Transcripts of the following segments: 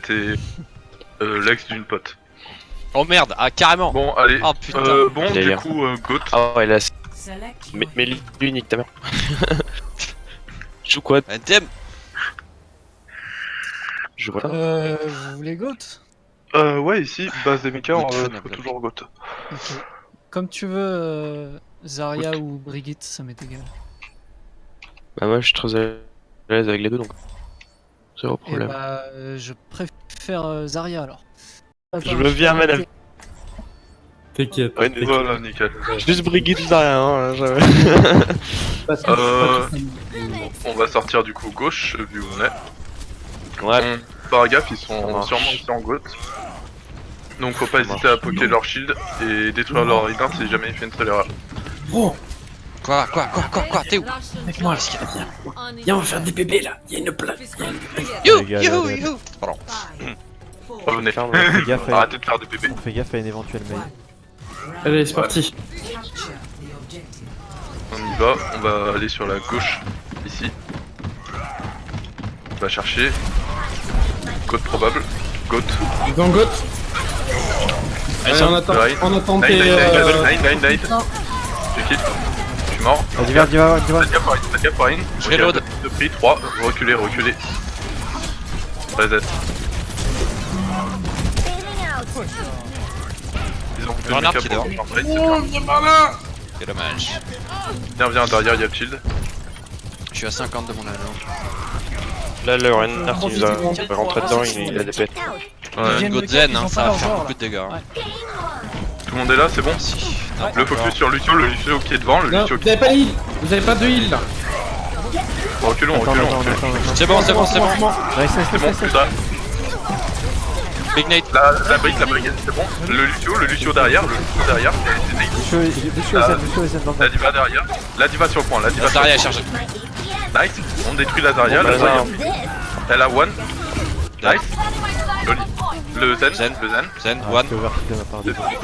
c'était l'ex d'une pote. Oh merde, ah carrément. Bon, allez. Oh putain. Bon, du coup, Goat. Ah ouais, là, mais lui, nique ta mère. Je joue quoi? Un thème. Je vois. Vous voulez Goat? Ouais, ici, base des mechas, Goat, faut Fun, toujours Goat. Ok. Comme tu veux, Zarya Goat. ou Brigitte, ça m'est égal. Bah moi je suis très à l'aise avec les deux donc. Zéro Et problème. bah, je préfère Zarya alors. Je veux bien, madame. T'inquiète. Ouais, Voilà, nickel. juste Brigitte rien, hein, jamais. On va sortir du coup gauche, vu où on est. Ouais. Par gaffe, ils sont marche. sûrement aussi en Goat. Donc faut pas Ça hésiter à marche. poker leur shield et détruire leur item si jamais il fait une seule erreur. Oh, Quoi, t'es où? avec moi, viens, on va faire des bébés là. Il y a une place. You, Les gars, you, là, you. Pardon. Revenez. On fait gaffe à, Arrêtez de faire des bébés. on fait gaffe à une éventuelle mail. Allez, c'est parti. On y va, on va aller sur la gauche, ici. On va chercher. Goat probable. Goat. Gangot. Allez, on attend tes. Nine. Tu kills. Je suis mort. Vas-y, va. Faites gaffe par une. Je reload. De prix, 3. Reculez. Reset. Ils ont plus de Renard mecha qui pour dort. leur raid, c'est bien. Quel dommage. Viens, derrière, il y a le shield. Je suis à 50 de mon anneau. Là le renard qui nous a rentré dedans, il a des pètes. Ouais. Viennent Go de Zen, ils hein, ont ça pas va leur faire genre, beaucoup de dégâts. hein. Ouais. Tout le monde est là, c'est bon. Si. Le focus sur Lucio, le Lucio qui est devant, le Non, Lucio vous qui est... avez pas de heal. Vous avez pas de heal là. Reculons. Attends. C'est bon. Nice. C'est bon, tout ça. Big Nate. La brique, c'est bon. Le Lucio derrière, c'est Nate. Lucio Zen dans La diva derrière. La diva sur le point, la diva La sur le Zarya est chargée. point. Nice. On détruit la Zarya, Bon, la bah, Zarya. Elle a one. Nice. Joli. Le Zen. Zen, Ah, one. c'est overkill de ma part. Désolé.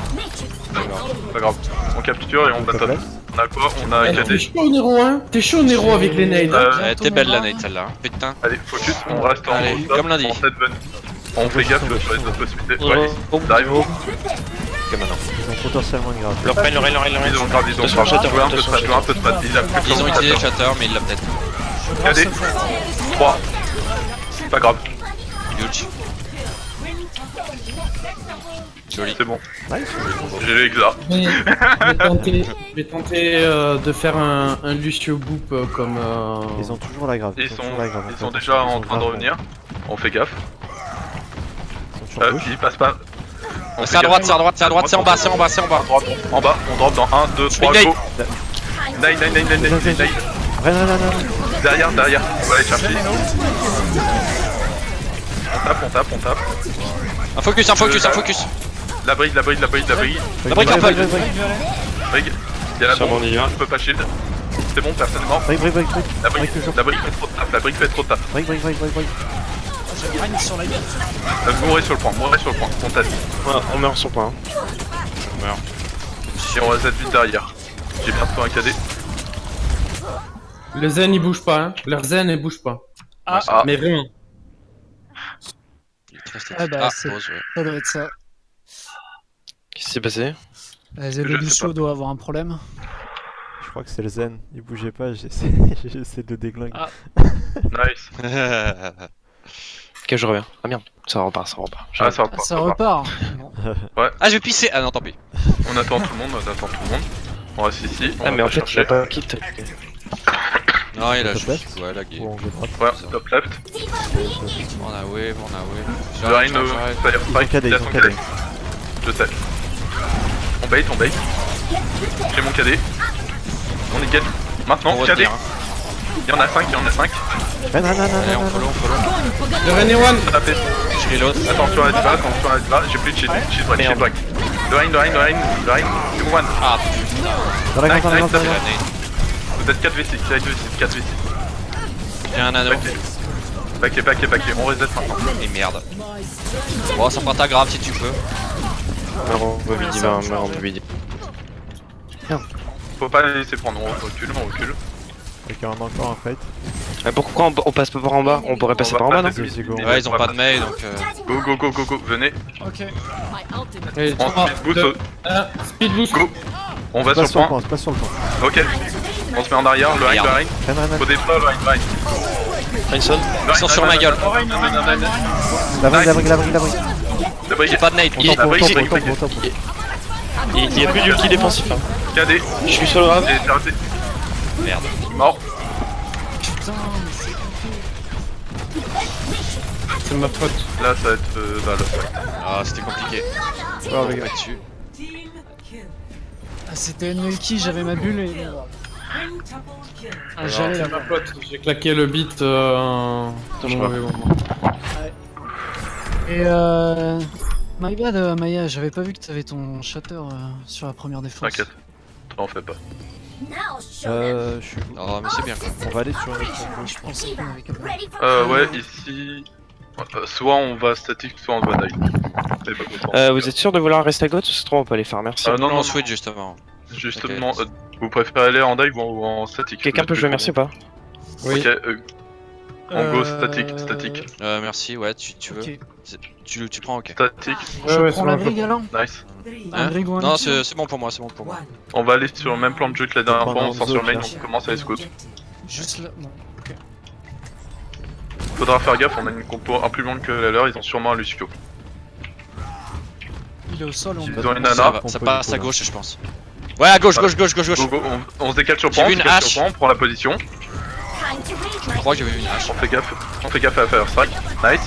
Pas grave. On capture et on va top. Top On a quoi? On a Eh, T'es KD. chaud au Nero, hein. T'es chaud au Nero avec les nades. T'es belle la Nate celle-là. hein. Putain. Allez, focus, on reste en Allez, top, comme lundi. en set bunny. On fait gaffe sur les autres possibilités. Ouais, ils arrivent. Ok maintenant. Ils ont potentiellement grave. Le rein. Ils ont grave, ils ont Deux grave. sur Jouer un peu de pad, jouer un peu de pad. Il a plus Ils ont de utilisé le shatter. shatter, mais il l'a peut-être. KD. 3. Pas grave, Huge. Joli. c'est bon. Nice. J'ai les exa. Je vais tenter de faire un Lucio Boop comme. Ils ont toujours la grave. Ils sont toujours la grave. déjà en train de revenir. On fait gaffe. Ils sont sur gauche. Ils passent pas. On C'est à fait droite, gaffe. c'est à droite, c'est en bas. En bas, on drop dans 1, 2, 3, Nate. go. Nine. Derrière. On va aller chercher. On tape. Un focus. La brigue. La brique Brick, Purple. Brigue. Il y a la Sur bombe. mon île. Je peux pas shield. C'est bon, personne est mort. Brick. La brique toujours. fait trop de taf. Brick. Mourrez sur le point. On t'a dit. On meurt sur point. Et on reset vite derrière. J'ai bientôt un KD. Le Zen il bouge pas, hein. Leur Zen il bouge pas. Ah. Mais vraiment. Ah bah, Ah, c'est- pause, ouais. Ça doit être ça. Qu'est-ce qui s'est passé? Le sais Lucio pas. doit avoir un problème. Je crois que c'est le Zen. Il bougeait pas. J'essaie de déglinguer. Ah. Nice. Ok, je reviens. Ah merde, ça repart. Ça repart. Ah, ça ça repart. repart. Bon. Ah, je vais pisser. Ah non, tant pis. On attend tout le monde. On reste ici. Ah mais en fait, j'ai pas quitte. Non, il a Top left. ouais, la game. Ou angle droite. Ouais, top left. On a wave. The Rhino, Fire Ils ont Strike, KD, il a ils son ont KD. KD. Je sais. On bait. J'ai mon KD. On est get. Maintenant, On KD. retenir, hein. Il y en a 5. Allez, on follow. Le Ren est one. Tapez. Je reload. Attention à la diva. J'ai plus de shield. Shield break. Le Rhine. You one. Ah, Dans la Nice, grande, nice, dans la nice. grande. Vous êtes 4v6. 4v6. j'ai un anneau. Paquet. On reset maintenant. Et merde. Bon, ça prend ta grave si tu peux. Meurs en BD. Faut pas les laisser prendre. On recule. Ok, on a encore un fight. Pourquoi on passe pas par en bas? On pourrait passer par en bas, non? Vas-y, go. Ouais, ils ont pas de mail donc. Go, venez. Ok. Allez, On 3, speed boost. 2, 1, speed boost. Go. On va Passe sur le point. passe sur le point. Ok. On se met en arrière, le Rein, le Rein. Ren. Faut déployer le Rein. Vincent. Ils sont sur ma gueule. La brigue. La brigue. J'ai pas de nade. On tombe. Il y a plus d'ulti défensif là. KD. Je suis sur le grave. J'ai arrêté. Merde. Mort. Putain, mais c'est C'est ma faute. Là, ça va être balle. Ah, c'était compliqué. Ouais, les gars. Pas dessus. Ah, c'était Nuki, j'avais ma bulle et. Ah, j'allais C'est là-bas. ma faute. J'ai claqué le beat dans le mauvais moment. Et My bad, Maya, j'avais pas vu que t'avais ton shatter sur la première défense. T'inquiète. T'en fais pas. Je suis. Oh, mais c'est bien quoi. On va aller sur une autre combo. Je pensais qu'on avait capable. Ouais, ici. Soit on va statique, soit on va dive. C'est pas content. Vous êtes sûr de vouloir rester à gauche ou c'est trop on peut aller faire? Merci. Non, On switch justement. Justement, vous préférez aller en dive ou en statique? Quelqu'un peut jouer merci ou pas? Ok, en go statique. Merci, ouais, tu veux. Ok. Tu prends, ok. Statique, Je ouais, prends c'est la bon. brigue alors. nice. Un brigue ou un Non, outil c'est bon pour moi, c'est bon pour moi. On va aller sur le même plan de jeu que la dernière On fois, prend on sort un sur le main, autre, on commence à les scouts. Juste là. Bon. Faudra faire gaffe, on a une compo un plus longue que la leur, ils ont sûrement un Lucio. Il est au sol, on Ils peut. ont une Ça, nana. va, on ça peut passe du à coup, gauche, je pense. Ouais, à gauche. Go, go, on se décale sur le point, J'ai vu une hache. on prend la position. Je crois que j'avais vu une hache. On fait gaffe à faire strike. Nice.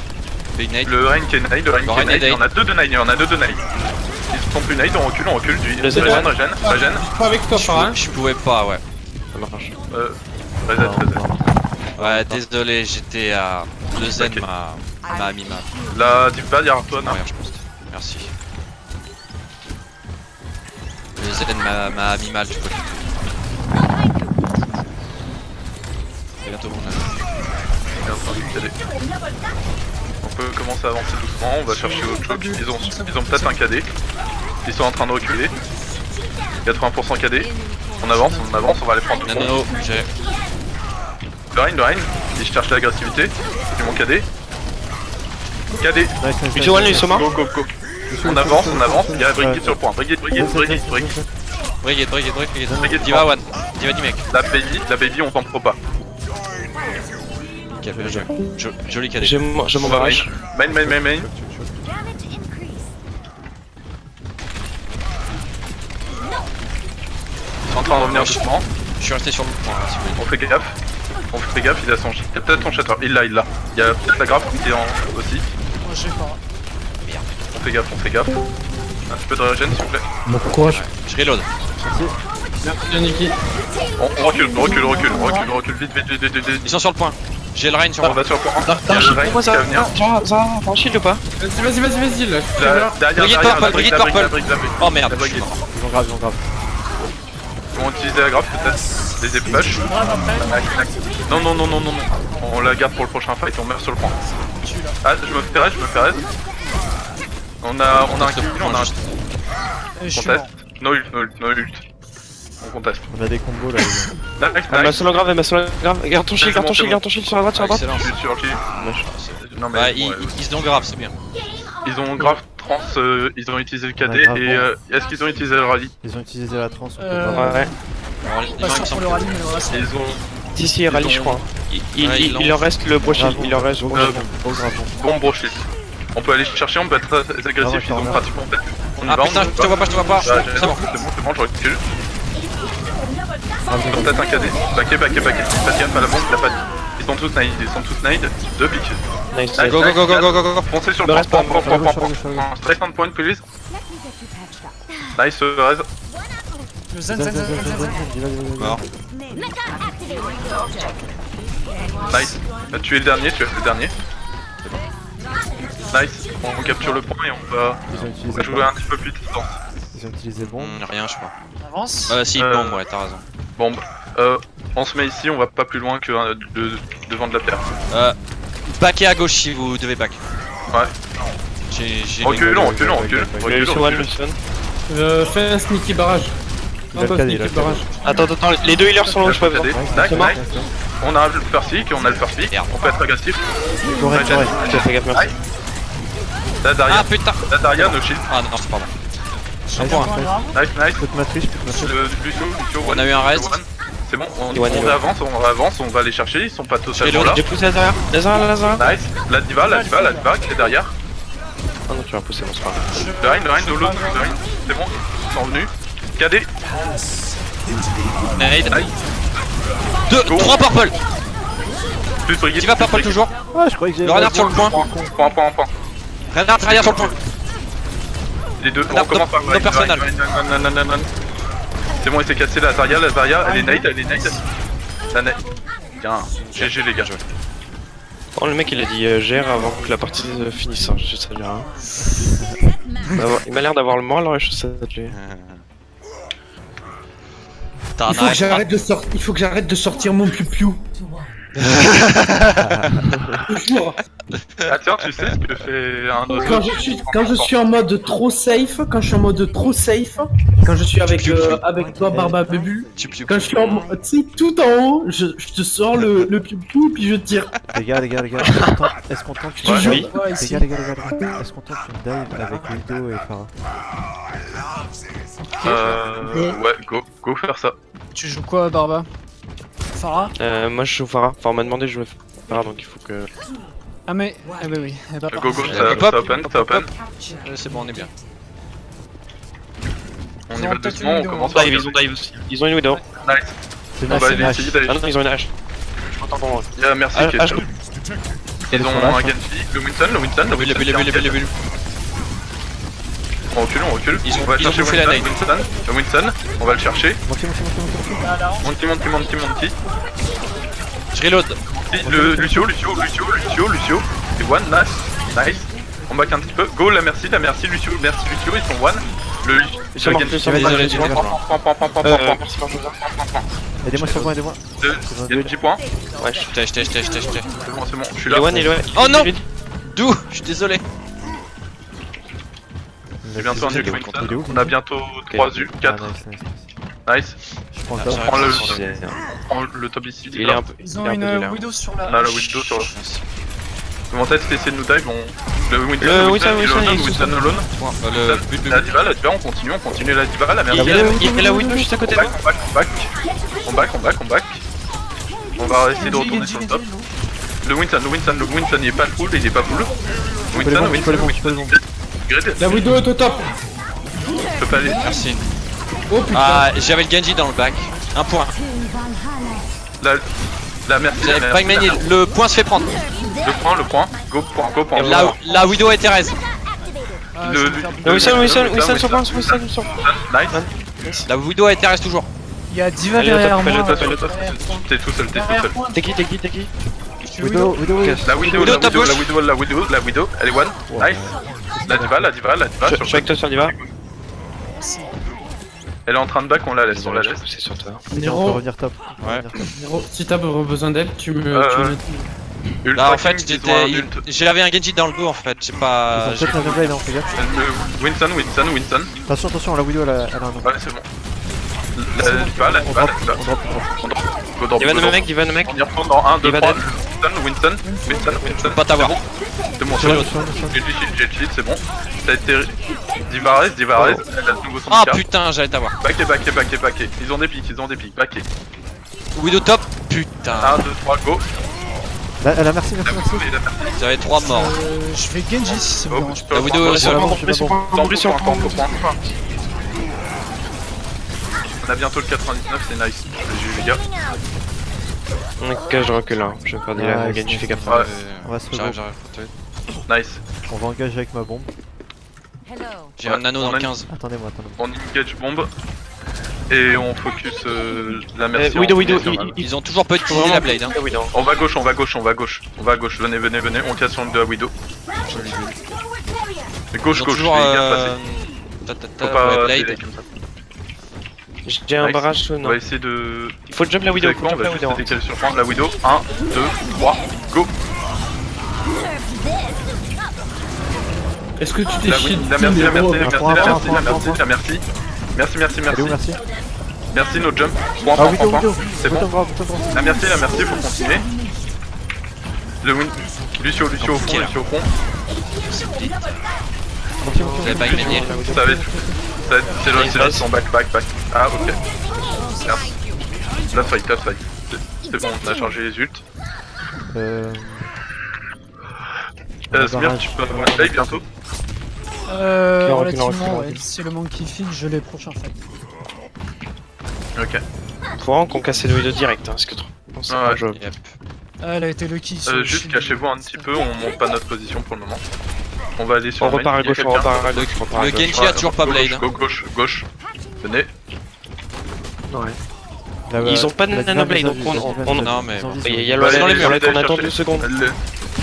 Fait une nade. Le Rein qui est nade, le Rein qui est Rein nade. est Il y en a deux de nade, Ils sont plus nade, on recule. Regen. Pas avec toi, par Je pouvais pas, ouais. Ça marche. Reset. Ouais, désolé, j'étais à. Le zen Ok. m'a mis mal. Là, dis pas derrière toi, non. Rien, je pense. Merci. Le zen m'a mis mal, tu peux. Bientôt mon âge. On peut commencer à avancer doucement, on va chercher autre chose. Ils ont peut-être un KD. Ils sont en train de reculer. 80% KD. On avance, on va les prendre. Nano, j'ai. Le Rein, il cherche l'agressivité. C'est mon KD. KD. Lucio One, ils sont morts. Go. On avance. Il y a Brigitte sur le point. Brigitte. Brigade. Diva one. Diva du mec. La baby, on t'en pro pas. Ok, bien joué. Joli cadet. J'ai mon barrage. Main. Ils sont en train de revenir doucement. Je suis resté sur le point, si vous voulez. On fait gaffe, il a son. Il y a peut-être son shatter. Il l'a. Il y a peut-être la grave qui est en aussi. Moi j'ai pas. On fait gaffe. Un petit peu de regen s'il vous plaît. Bon courage. Je reload. Merci, Niki. On recule vite. Ils sont sur le point. J'ai le Rein sur On moi. va sur le point. Il y a le Rein qui va venir. T'as un shield ou pas? Vas-y, là. Derrière, la brique, Brigade purple. Oh merde. La brique. Ils ont grave. Ils vont utiliser la grave peut-être. Les épush. Non. On la garde pour le prochain fight, on meurt sur le point. Ah, je me fais raise. On a un kill, on a un Je suis contest. mort. No ult. On conteste. On a des combos là, les gars. Ma solo grave. Garde ton shield sur la droite, sur la droite. Excellent. Je suis sur qui. Non mais Ouais, bon, ils se donnent grave, c'est bien. ils ont grave trans, ils ont utilisé le KD Ouais, grave, et est-ce qu'ils ont utilisé le rallye? Ils ont utilisé la trans, on peut Euh, pas. Ouais. Alors, les Pas gens, sûr ils sont pour le rallye, mais le reste. Ils ont Si, rallye, je crois. Il leur reste le brochet. Il leur reste. bon brochet. On peut aller chercher, on peut être très agressif, ils ont pratiquement fait. On y Ah va, putain, on y je te vois pas. va. Ouais, C'est bon. c'est bon, je recule. Ils ont peut-être un KD. Backé. Faites gaffe à la bombe, il a pas de. Ils sont tous nade. Deux pics. Nice. Go. Foncez sur Le le reste, point. sur Straight on point, please. Nice, raise. Le zen. Mort. Nice. Tu es le dernier. Nice. On capture le point et on va Ils ont utilisé jouer un petit peu plus de distance. Ils ont utilisé bon. Rien, je crois. On avance. Si, bon, ouais, t'as raison. Bon, on se met ici, on va pas plus loin que devant de la pierre. Backez à gauche si vous devez back. Ouais. J'ai Reculons. Lucio One, Lucio. Fais un sneaky barrage. Il a le cadet, il a le cadet. Attends, les deux healers sont là où je peux avoir. Nice, C'est mort. nice. On a le first pick, on a le first pick. Merde. On peut être agressif. Correct, correct. Ok, fais gaffe, merci. Là, Daria. Ah putain. Là, Daria, no shield. Ah non, c'est pas bon. Nice, nice. Nice, nice. Peux te matrice, peux te matrice. Lucio, On a eu un rest. C'est bon, on One, one. avance, on va les chercher, ils sont pas totalement là. J'ai poussé Lazara. Lazara. Nice, la diva qui est derrière. Ah non, tu vas pousser, bon, c'est pas grave. Le Rein, c'est bon, ils sont venus. KD, Nade. Go. 3 purple. plus brigade. Qui va purple toujours. Ah, je croyais que Le j'avais. renard sur le point. Point. Renard arrière sur le point. Les deux, Non, on commence par non, personnel. Non. C'est bon, il s'est cassé la Zarya, elle est nade. La nade. Bien, GG les gars. Oh, le mec il a dit gère avant que la partie finisse, hein. Je sais bien. Il m'a l'air d'avoir le moral dans les chaussettes, lui. T'as un Il faut que arrêt. j'arrête de sortir. Il faut que j'arrête de sortir mon piou-piou. Toujours. Ah tiens, tu sais ce que fait un autre. Quand je suis en mode trop safe, quand je suis avec toi Barba Bubu, quand je suis en mode, tu sais, tout en haut, je te sors le piou-piou puis je tire. Les gars, est-ce qu'on tente Je te jure. oui. Ouais, Les ici. gars, est-ce qu'on tente une dive avec Widow et Pharah? Ouais, go faire ça. Tu joues quoi, Barba? Pharah? Moi je joue Farah. Enfin, on m'a demandé de jouer Farah, donc il faut que. Ah mais... Ah bah oui, elle va Go, partir. ça open. C'est bon, on est bien. On y Ils va ont peut-être doucement, une on Widow. commence par Dive, ils ont dive aussi. Ils ont une Widow. Nice. C'est On nice, va c'est aller essayer nice. d'aller. Ah non, ils ont une hache. Attends pour moi. Il y a Merci qui est Ah, là. Ils ont un Genji, le Winston. Le bulles. On recule. Ils ont On va chercher bouffé la nade. Le Winston, on va le chercher. Monty. Monty. Je reload. Le Lucio. C'est one, nice. On back un petit peu. Go, la merci, Lucio, ils sont one. Ils sont morts, ils sont morts. Désolé, Merci pour ça. Aidez-moi sur le point, aidez-moi. Genji point. Ouais, J'étais. C'est bon, je suis il est là. one, il est one. Oh non. D'où? Je suis désolé. J'ai bientôt un Il est nuke où, Winston. il est où On a bientôt 3 U, 4. Nice. Nice. Je prends le Ah, top. ça Prends le, C'est- prends le top ici. Il est un peu. Ils ont il est un peu une vénère. Widow sur On la... a le window sur le. Comment t'as essayé de nous dive, le Winston, Le Winston Winston, alone. Le but La diva, on continue la diva, la merde. Il y a la Widow juste à côté de moi. On back. On va essayer de retourner sur le top. Le Winston, il est pas full, Tu peux les vendre. Grid, La Widow est au top. je peux pas aller. Merci. Oh putain. Ah, j'avais le Genji dans le bac. Un point. La merci. J'avais pas gagné. Le point se fait prendre. Le point. Go point. La Widow et Thérèse. Ah, Le- je vais me faire le- Wilson sur point, Wilson sur point. Nice. La Widow et Thérèse toujours. Il y a Diva Allez, au top, derrière allez, moi. au top, allez, au top. T'es tout seul. T'es qui Je suis Widow, La Widow, top gauche. la Widow, elle est one. Nice. La diva. Je suis avec toi sur Diva. Elle est en train de back, on la laisse. C'est sur toi. On peut Nero, revenir top. Ouais. si t'as besoin d'elle, tu me... Là en fait j'avais un Genji dans le dos en fait. J'ai Ils pas. ont peut-être la blade, hein, fais gaffe. Winston. Attention, la Widow elle a un nom. Ouais, c'est bon. La diva. On drop. Divan le mec. On y retourne dans 1, 2, Diva 3. dead. Winston. Je peux pas t'avoir. C'est bon, Sur j'ai le le cheat, c'est bon. Ça a été. Divarez, elle a de nouveau son Ah carte. putain, j'allais t'avoir. Backé. Ils ont des pics, backé. Widow top. Putain. 1, 2, 3, go. Elle a merci. J'avais 3 morts. Je vais Genji si ça vous Oh, dérange tu pas. peux La Widow prendre- sur le Temps, On a bientôt le 99, c'est nice. GG les gars. Ok, je recule là. Je vais faire des Ouais, gains, tu fais gaffe. Ouais. On va se J'arrive. Nice. On va engager avec ma bombe. J'ai un nano dans le 15. Attendez-moi. On engage bombe. Et on focus la merci. Widow, Ils ont toujours pas utilisé la blade. Hein. On va gauche. Venez. On casse sur le de la Widow. Gauche, Ils ont les toujours. gars, passez. Faut pas Blade. délai comme ça. J'ai un Nice. barrage On non. va essayer de. Il faut jump la Widow, Vous savez quoi, on va juste décaler sur le point. La Widow. 1, 2, 3, go. Est-ce que tu t'es La chié merci. Merci. Merci. Elle est où merci? Merci, no jump. Point, Ah, point, point, point. Widow, C'est bon. bouton droit. La merci, faut continuer. Le win. Lucio au fond, Compliqué, là. Lucio au fond. Vous avez pas gagné. Ça va être. C'est là, son back. Ah, ok. Merci. Last fight. C'est bon, on a chargé les ults. Smir, tu peux avoir un bientôt. Relativement, ouais. Si le monkey file, je l'ai prochain fight. Ok. Faut vraiment qu'on casse les Widow direct, hein, parce que trop. C'est Ah, pas ouais. jouable. Yep. Ah, elle a été lucky. sur le Juste shield. cachez-vous un petit peu, on monte pas notre position pour le moment. On va aller sur On le main. repart à Il y a gauche, on quelqu'un repart à gauche, on repart à Le gauche. Genji a toujours pas blade. hein. Gauche. Venez. Ils ont pas de nanoblade, donc on. Non, mais bon. Il y a Bah, le allez, Left, allez, on attend chercher. 2 secondes.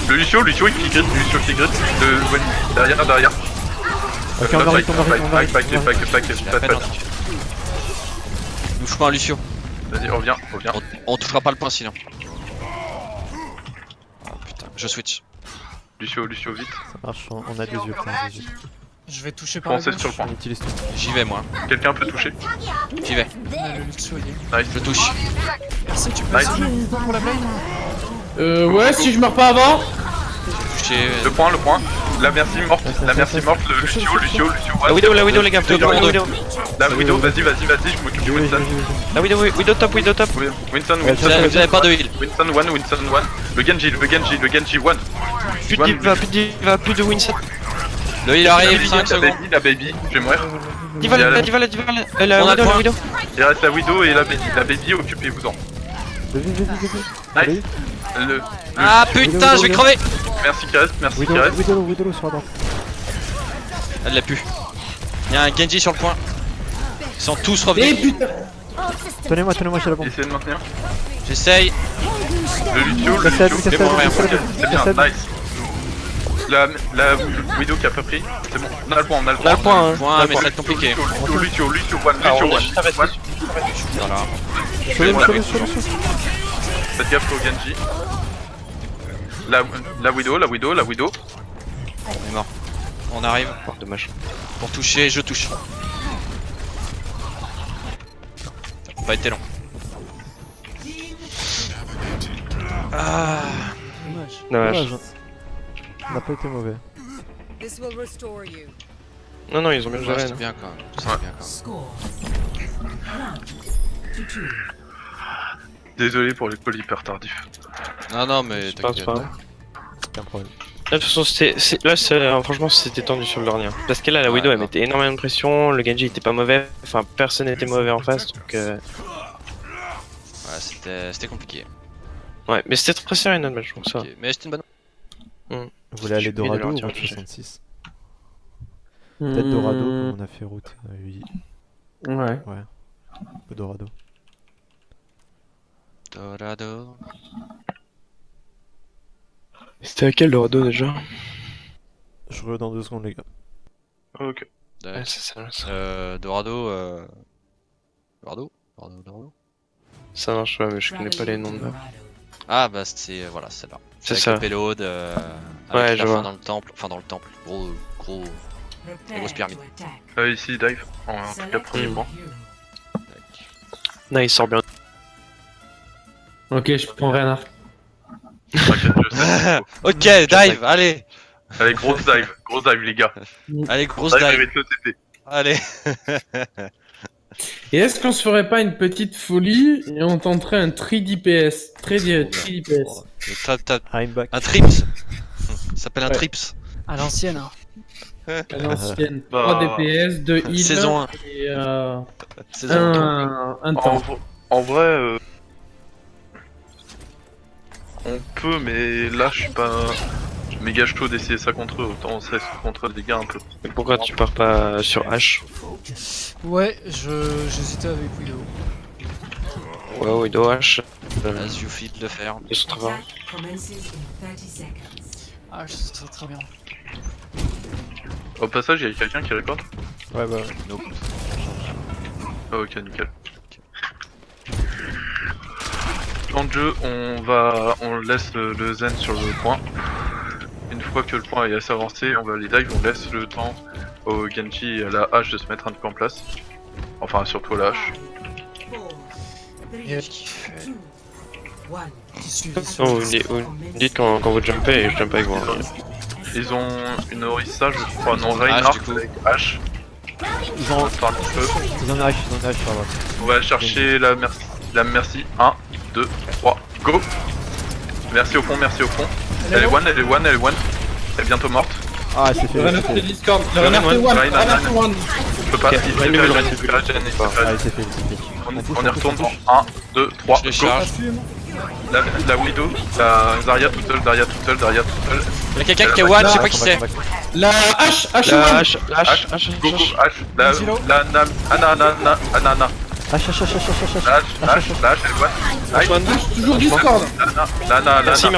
Le Lucio qui grit. Le Wendy, derrière. Ok, on va Back, J'ai à peine entendu. Touche pas un Lucio. Vas-y, reviens. On touchera pas le point sinon. Oh putain, je switch. Lucio, vite. Ça marche, on a des yeux. Je vais toucher par la Foncez gauche. sur le point. On utilise tout. J'y vais moi. Quelqu'un peut toucher. J'y vais. Le Luxo, il est. Nice. Je touche. Merci, tu peux Nice. essayer pour la blade? Ouais, si je meurs pas avant. Touché. Le point. La merci morte. Le Lucio, La Widow, les gars, Deux la pour deux. Widow. La Widow, vas-y, je m'occupe du Winston. La Widow top. Winston, Vous avez pas de heal. Winston 1. Le Genji 1. Plus de Winston. Le heal arrive, 5 secondes. La baby, je vais mourir. Diva, Il y a la On a le point. Widow. Il reste la Widow et la baby. La baby, occupez-vous-en. Nice. Ah putain, je vais crever. Merci qui reste. Widow sur la droite. Elle l'a pu. Il y a un Genji sur le point. Ils sont tous Eh revenus. putain. Tenez-moi, j'ai la bombe. Essayez de maintenir. J'essaye. Le Lucio, C'est bon, rien. c'est bien, nice. La Widow qui a pas pris, c'est bon, on a le point. On a le point, hein. Point, mais ça va être compliqué. Lucio, Voilà. Faites gaffe au Genji. La Widow. On est mort. On arrive. Oh, dommage. Pour toucher, je touche. Ça n'a pas été long. Ah. Dommage. On n'a pas été mauvais. This will restore you. Non, ils ont bien Ouais, géré. c'était bien quand même. C'était bien quand même. Désolé pour les calls hyper tardifs. Non, mais t'inquiète. Pas. Aucun problème. De toute façon, franchement, c'était tendu sur le dernier. Parce que là, la Widow, elle mettait énormément de pression, le Genji était pas mauvais, enfin, personne n'était mauvais en face, donc Ouais, c'était compliqué. ouais, mais c'était très serré notre match, donc ça. Ok, mais c'était une bonne. Vous voulez aller Je suis payé de Dorado ou leur route tirer. 66? Peut-être Dorado, comme on a fait route 8. Ouais. Ou Dorado. Dorado. C'était à quel Dorado déjà? Je reviens dans 2 secondes, les gars. Ok. Ouais, c'est ça. Dorado. Dorado. Ça marche, ouais, mais je connais pas les noms de map. Ah, bah c'est. Voilà, c'est là. C'est avec ça. le payload. Ouais, Avec je la fin vois. dans le temple. Enfin, dans le temple. Gros. La grosse pyramide. Ici, dive. En tout cas, premier point. Non, il sort bien. Ok, je prends Renard. T'inquiète, je sais. Ok, dive, allez. Allez, grosse dive, les gars. Allez, grosse Dive dive. avec le TP. Allez. Et est-ce qu'on se ferait pas une petite folie et on tenterait un 3DPS? 3DPS. I'm back. Un trips. Ça s'appelle un Ouais. trips. À l'ancienne, hein. À l'ancienne. Bah, 3 DPS, 2 heal Saison 1. et Saison 1. un temps. En vrai, on peut, mais là, je suis pas méga chaud d'essayer ça contre eux. Autant on sait contre des gars un peu. Mais pourquoi tu pars pas sur H? Ouais, j'hésitais avec Widow. Ouais, Widow H. As you fit le faire. Ils sont très forts. Ah, c'est très bien. Au passage, il y a quelqu'un qui record. Ouais. Nope. Ah, ok, nickel. Plan de jeu, on laisse le zen sur le point. Une fois que le point est assez avancé, on va les dive, on laisse le temps au Genji et à la hache de se mettre un peu en place. Enfin, surtout à la hache. Et qui suivait sur Oh, vous me dites quand vous jumpez et je jump avec vous. Ils ont une Orisa, je crois. Non, H, Reinhardt du coup. avec H. Ils ont, Attends un petit peu. ils en arrivent sur la droite. On va chercher la merci. La merci. 1, 2, 3, go! Merci au fond, merci au fond. Elle est one, elle est one, elle est one. Elle est bientôt morte. Ah, c'est fait. Le renard c'est de fait. Discord, le renard de one, Reinhardt, renard de one. Je peux pas. Ok, Il ouais, se mais fait le Jen, reste, il se fait Jen, il se fait Ah, Jen. c'est fait, c'est fait. On y retourne dans 1, 2, 3, Je les go! charge. La Widow, la Zarya toute seule, Zarya toute seule, Zarya toute seule. Y'a quelqu'un qui est one, je sais pas qui c'est. La H, H, La one. H, Go, go, H, la Anna, H, H, H, H, H, H, H. H, elle est one. H, toujours Discord. Lana, Merci. Reno.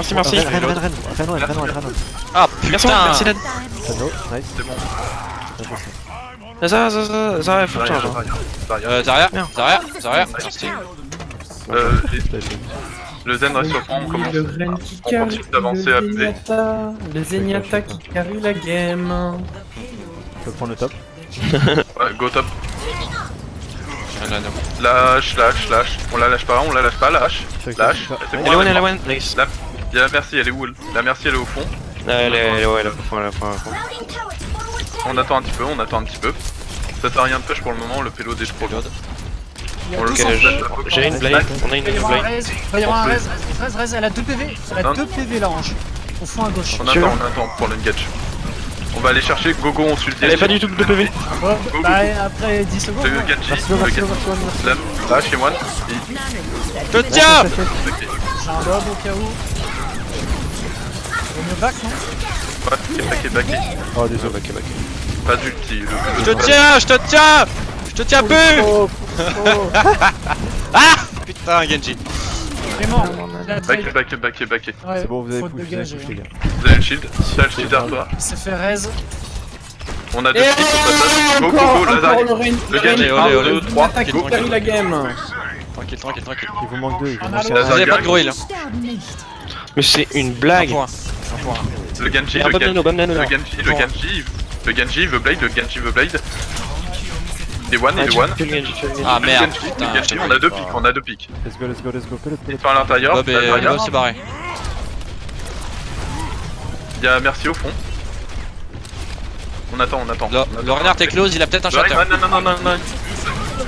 Ah Merci, putain. merci Ned. Reno, nice. C'est bon. Ça, faut que je change. Zarya, Merde. Zarya, merci. Le Zen reste sur le front, on commence. Le Ren qui On carry, continue d'avancer à play. le Zenyatta qui carry la game. Je peux prendre le top. Ouais, go top. Non. Lâche. On la lâche pas, lâche. Lâche. C'est bon, Elle est one, nice. Il y a la merci, elle est où? La merci, elle est au fond. Elle est, ouais, la fin. On attend un petit peu. Ça fait rien de push pour le moment, le payload est trop lourd. On le Ok, casse. j'ai une blade, on a une Il va y avoir un blade. raise, il va y avoir un raise, elle a 2 PV, elle a 2 PV l'orange. Au fond à gauche. On attend pour l'engage. On va aller chercher Gogo, on suit le Elle est pas du tout de PV. Bah après 10 secondes. Le ouais. Genji, Merci, là chez moi. Je te tiens. J'ai un lob au cas où. Vaut mieux back, non? Ouais, backé. Oh, désolé. Pas d'ulti. Je te tiens plus. Ah putain Genji. Il est mort. Il a trade. Backé. Ouais, C'est bon, vous avez faute de push, gage, les gars. Vous avez le shield, t'as le shield derrière toi. Il s'est fait raise. On a deux kills au passage. Go, la Zarya. Le Genji, Olé, 1, olé. 2, 3, L'attaque go. qui carry la game. Tranquille. Il vous manque 2, il vous On manque a La Vous avez Zarya, pas de gros heal. Mais c'est une Un blague. point. le Genji, Un bum nano. le Genji veut blade, Il est one. Ah merde, Le putain. Genji, on a deux pics. Let's go. Ils sont à l'intérieur, Bob la Zarya. et c'est barré. Il y a Merci au fond. On attend. Le renard est close, il a peut-être un shatter. Non.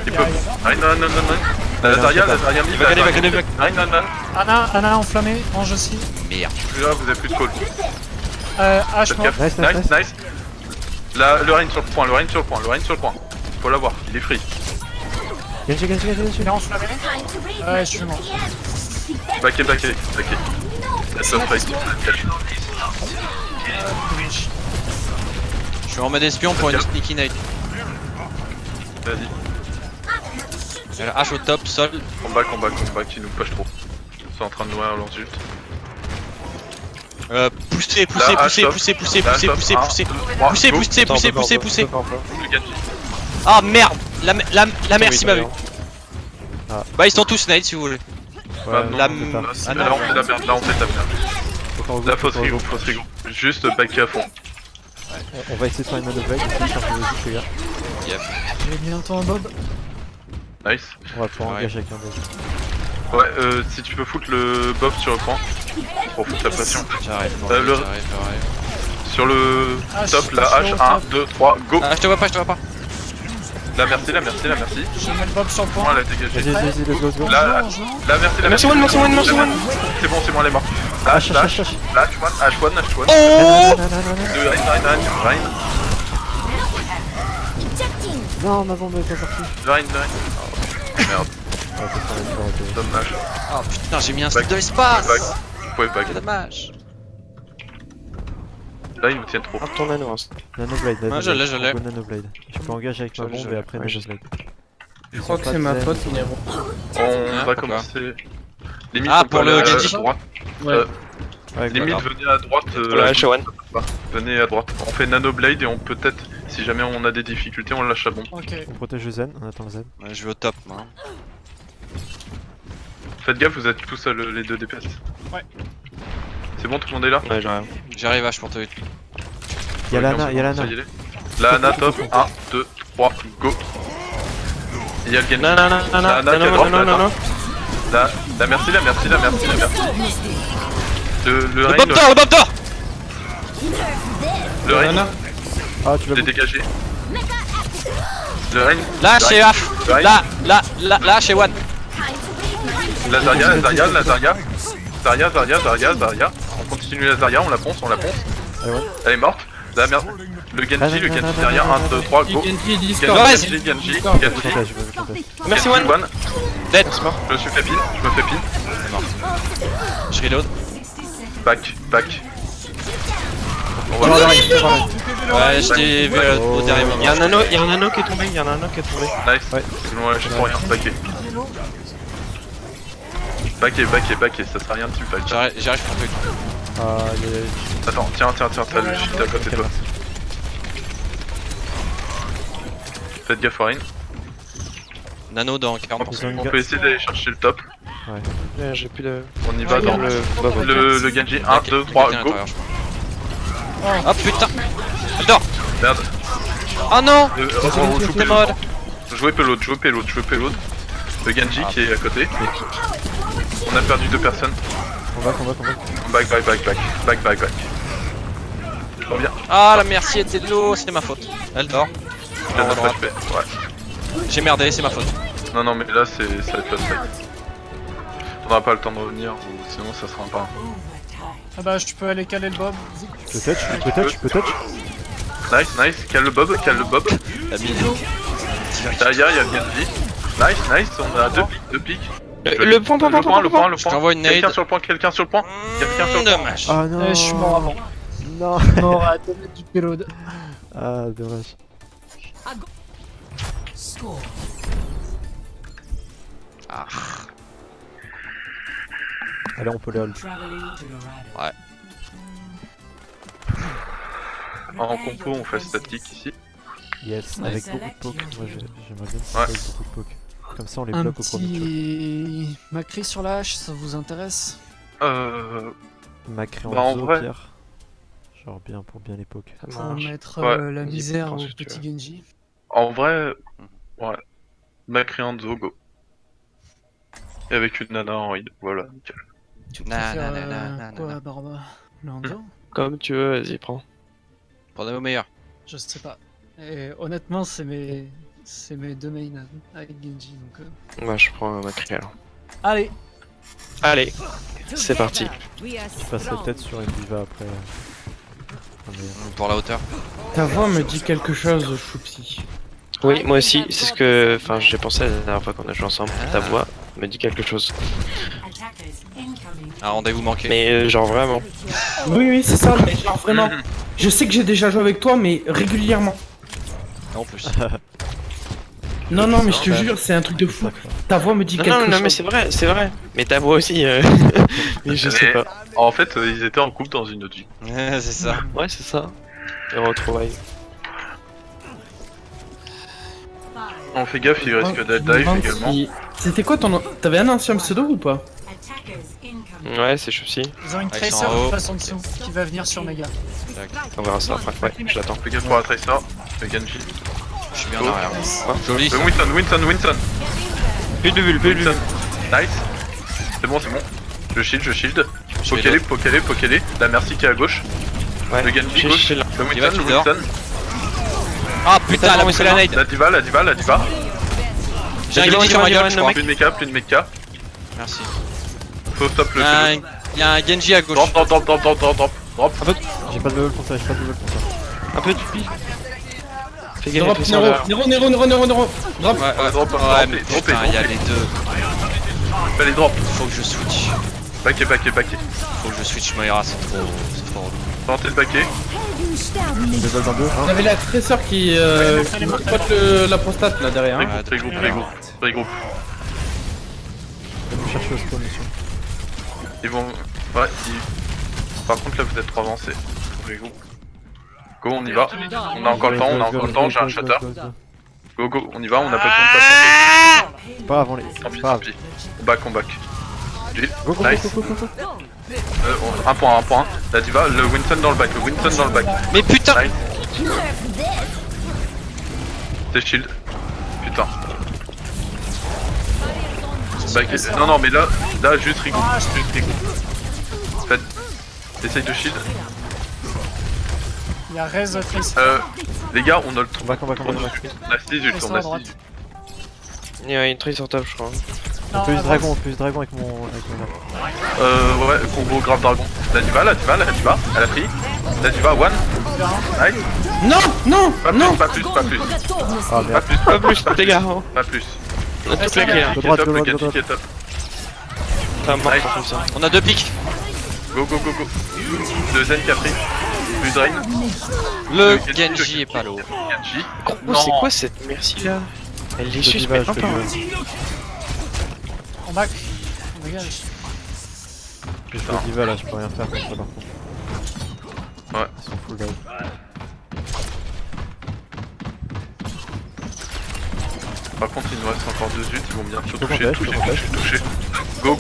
Il peut. Non. La Zarya mid. Il va gagner. Non. Anna enflammée, Ange aussi. Merde. Là, vous avez plus de call. H mort. Nice. Là, le Reign sur le point. Faut l'avoir, il est free. Genji. Il est enflammé. Ouais, je suis mort. Backé. La top fight. Je suis en mode espion pour une sneaky night. Vas-y. Elle a H au top, sol. Combat qui nous push trop. Ils sont en train de nourrir leurs ult. Poussez. Le Genji. Ah merde, la merci m'a vu. Ah. Bah ils sont tous nades si vous voulez. Bah, non, La- on fait pas. Ah, non. Là, on fait la merde. Là, on fait la merde. La fausse rigo. Juste backé à fond. On va essayer de faire une manœuvre, essayer de charger les gars. J'ai bientôt un bob. Nice. On va pouvoir engager avec un buzz. Ouais, si tu peux foutre le Bob sur le point. Pour foutre la pression. J'arrive. Sur le Ah, top, je la suis H, pas 1, 2, 3, go. Ah je te vois pas. La merci. Je mets le bob sur le Moi, point. elle a dégagé. Vas-y, let's go. La Ange, non? merci. Merci one. C'est bon, elle est morte. H1. Oh De Rein. Non, ma bombe est pas sortie. Rein. Oh, merde, dommage. Oh putain j'ai mis un stick de l'espace. Vous pouvez pas. C'est dommage. Là, ils nous tiennent trop. Un ton nano. Nanoblade. Ouais, je l'ai. Go Nanoblade. Je peux engager avec ma Je l'ai, bombe et après ouais, je Nanoblade. Je crois que c'est ma faute, Nero. On va pourquoi commencer. Limite, Ah, on pour peut le aller à Genji. droite. Ouais. Ouais, Limite, voilà. venez à droite. La H1. Venez à droite. On fait Nanoblade et on peut-être, si jamais on a des difficultés, on lâche la bombe. Ok. On protège le Zen, on attend le Zen. Ouais, je vais au top moi. Faites gaffe, vous êtes tous les deux DPS. Ouais. C'est bon, tout le monde est là? Ouais, j'arrive. J'arrive H pour te hit. Y'a Lana. Ça y est. La Ana top, 1, 2, 3, go. Il y a le Genji. Non. La Ana qui est à droite, la Ana. La merci. Le Rein, Bob d'or, le Bob d'or. le Rein, Ah, tu j'ai vas dégagé. Le Rein, Là, chez Af. le Rein, Là, chez One. la Zarya. On continue la Zarya, on la ponce. Ah ouais. Elle est morte. La merde. Le Genji derrière, 1, 2, 3, go. Genji, Discord. Genji. Merci One. Dead. Je me fais pin. Je reload. Back. On Oh, va là, il va. Ouais, je t'ai vu au derrière Il y a un anneau qui est tombé, Nice. Ouais. C'est bon, ouais, je pour rien. Backé. Ça sert à rien de team fight. J'arrive pour truc. Ah, Attends, tiens, t'as le shield à côté de toi. Faites gaffe Rein. Nano dans 40%. Ils ont une On peut essayer d'aller chercher le top. J'ai plus de... On y va dans le Bob. le Genji. 1, 2, 3, go. Oh putain. Elle dort. Merde. Oh non. On joue C'est mode. Pelote. Le Genji qui est à côté. On a perdu 2 personnes. On va. Back. Trop bien. Ah la merci était de l'eau, c'est ma faute. Elle dort. Je viens de droite. HP. Ouais. J'ai merdé, c'est ma faute. Non, mais là, ça va être la fight. On n'aura pas le temps de revenir, ou sinon ça sera pas. Ah bah, je peux aller caler le Bob. Je peux touch. Nice, cale le Bob. La mine. Derrière, il y a le Genji. Nice, on a 2 pics. Le point. Le Je t'envoie une nade. Quelqu'un sur le point. Dommage. Ah non. Je suis mort avant. Non. Mort à 2 mètres du payload. Ah, dommage. Ah. Allez, on peut les hold. Ouais. En compo, on fait statique ici. Yes, avec beaucoup de poke. Moi, j'aimerais bien Ouais. avec beaucoup de poke. Comme ça, on les Un bloque au premier tour. petit Macri sur la hache, ça vous intéresse? Macré Bah, en en zoo, vrai. Pierre. Genre bien pour bien les poke. Ça Pour marche. mettre Ouais, la vas-y, misère prends au ce que tu petit veux. Genji. En vrai, ouais. Macréando, go. Et avec une nana en heal, voilà, nickel. Tu peux Na, faire na, na, na, quoi, na. Barba? Lando? Comme tu veux, vas-y, prends. Prenez au meilleur. Je sais pas. Et honnêtement, c'est mes 2 mains avec Genji, donc... Moi, je prends ma cri alors. Allez! Allez, c'est parti. Je passerai peut-être sur une diva après. Pour la hauteur. Ta voix me dit quelque chose, Choupsi. Oui, moi aussi, c'est ce que... Enfin, j'ai pensé la dernière fois qu'on a joué ensemble. Ta voix me dit quelque chose. Un rendez-vous manqué. Mais genre vraiment. Oui, c'est ça, mais genre vraiment. Je sais que j'ai déjà joué avec toi, mais régulièrement. En plus. Non, mais je te jure, c'est un truc de fou. Ta voix me dit quelque chose. Non, mais c'est vrai. Mais ta voix aussi, mais je sais Mais- pas. En fait, ils étaient en couple dans une autre vie. C'est ça. Ouais, c'est ça. Et retrouvailles. On fait gaffe, il risque d'être dive également. C'était quoi ton nom? T'avais un ancien pseudo ou pas? Ouais, c'est chouci. Ils ont une Ah, ils Tracer sont en haut. qui passe en dessous, qui va venir sur Mega. On verra ça après. Ouais, je l'attends. Fais gaffe pour la Tracer, le Genji. Je suis bien en arrière. Joli ça. Winston. Plus de bulles, Winston. Nice. C'est bon. Je shield. Pokélé. La merci qui est à gauche. Ouais, Le Genji j'ai- gauche. j'ai- Le Il va Winston. qui dort. Ah putain, elle a pris la nade. La diva. J'ai un Genji sur ma gueule, je crois. Plus de mecha. Merci. Faut stop le Il y a un Genji à gauche. Drop. J'ai pas de level pour ça, Un peu de pile. Fais gaffe, Drop, les serveurs. Nero. Drop. Ouais, Drop, ouais, mais drop, putain, il y a les deux. Allez, drop. Faut que je switch. Backé. Faut que je switch Moira, c'est trop relou. Tentez le backé. level dans deux. J'avais la Tracer qui pointe la prostate là derrière. Hein. Regroupe. On va chercher au spawn, monsieur. Ils vont. Ouais, par contre là vous êtes trop avancés. Regroupe. Go, on y va. On a encore le temps, j'ai un shatter. Go, on y va, on a pas le temps de passer. C'est pas avant les. Tant pis, C'est pas tant pis. On back. Jill, Go. nice. Un point. La diva, le Winston dans le back. Mais putain! Nice. C'est shield. Putain. Non, non, mais là, juste rigole. Juste rigole. Faites. Essaye de shield. Il y a Rez Trace. Les gars, on a le On back, on back, on back, on back. On a 6 ults, on a 6. Il y a une trade sur top, je crois. On peut use dragon avec mon Ouais, combo grave dragon. La diva, elle a pris. La diva, one. Nice. Non, non, Pas plus, non. pas plus. Ah Pas merde. plus, Pas plus, les gars. Pas plus. On a toutes les clés. De Qui est droite, top, de le droite, de Genji droite. qui est top. Ça marche Nice. comme ça. On a 2 pics. Go. Le Zen qui a pris. Plus Drain. Le Genji est pas low. Genji. Oh, c'est quoi cette merci là? Elle est Je te juste dis pas, mais je te pas. dis On back. On dégage. Putain. pas. Diva là, je peux rien faire contre ça par contre. Ouais. Ils sont full dive. Par contre, il nous reste encore 2 ults, ils vont bientôt Je te toucher. Go.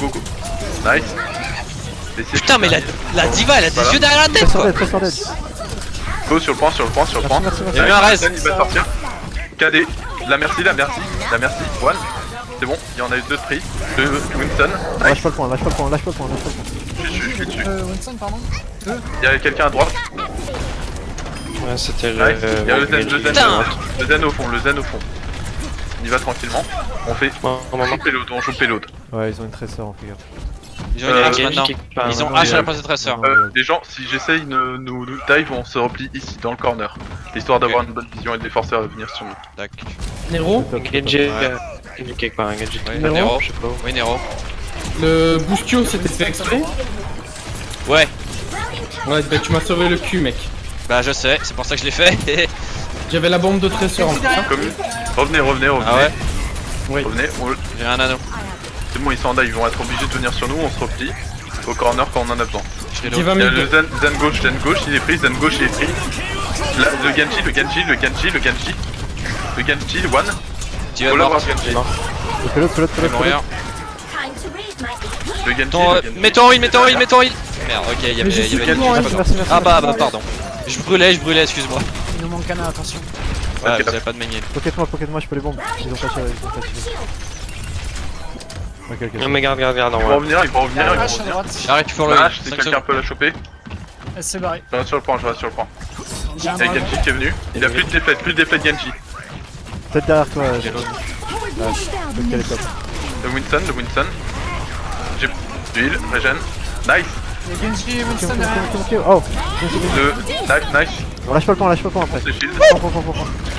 Nice. Essayez Putain, de mais faire la diva, elle a des yeux derrière la tête, quoi. Très sur dead. Go sur le point. Merci. Il y a eu un res. Il va sortir. KD. La merci. One. C'est bon, il y en a eu 2 de pris. De Winston. Lâche pas le point. Je suis dessus. Winston, pardon. Il y a quelqu'un à droite. Ouais, c'était Nice. Il y a le Zen, Genji. Putain. le Zen au fond. On y va tranquillement. On fait. Bon, On joue payload. Ouais, ils ont une tresseur en figure. Ils ont une hache Genji maintenant. qui est pas- Ils ont non, hache à mais- la place de tresseur. Les gens, si j'essaye de nous dive, on se replie ici, dans le corner. Histoire d'avoir une bonne vision et de les forcer à venir sur nous. Tac. Nero, Genji, Ouais. Genji quelque part, un Genji. Ouais, Nero. Nero. Je sais pas où. Oui, Nero. le Boostio c'était fait exprès. Ouais. Ouais, bah tu m'as sauvé le cul, mec. Bah, je sais, c'est pour ça que je l'ai fait. J'avais la bombe de trésor en plus. Hein. Comme... Revenez. Ah ouais. Revenez. J'ai un anneau. C'est bon, ils s'en dive, ils vont être obligés de venir sur nous, on se replie. Au corner quand on en a besoin. Je l'ai Diva Il y a mid. le Zen gauche, il est pris, Zen gauche, il est pris. Là, le Genji, one. Tu vas Faut l'avoir mort. Genji. Le pelote. Je vais mourir. Le Genji, Mets ton heal. Merde, ok, il y avait Mais je suis une tellement pas Merci. Ah bah, pardon. Je brûlais, excuse-moi. Il nous manque un, attention. Ouais, Ok. vous avez pas de manier. Pocket-moi, je peux les bombes. Ils ont pas tiré. Ok. Non mais garde, Ils vont ouais. revenir, ils vont revenir. Hache à droite. J'arrête pour le La hache, si 5 quelqu'un secondes. peut la choper. Elle s'est barrée. Je reste sur le point. J'ai un Il y a dragon. Genji qui est venu. Il a plus de défaites Genji. Peut-être derrière toi. J'ai l'autre. Peut-être qu'elle est top. Le Winston. J'ai du heal, regen. Nice. Il y a Genji et Winston derrière. Ok. Oh. Nice. On lâche pas le point après. C'est shield. Prends.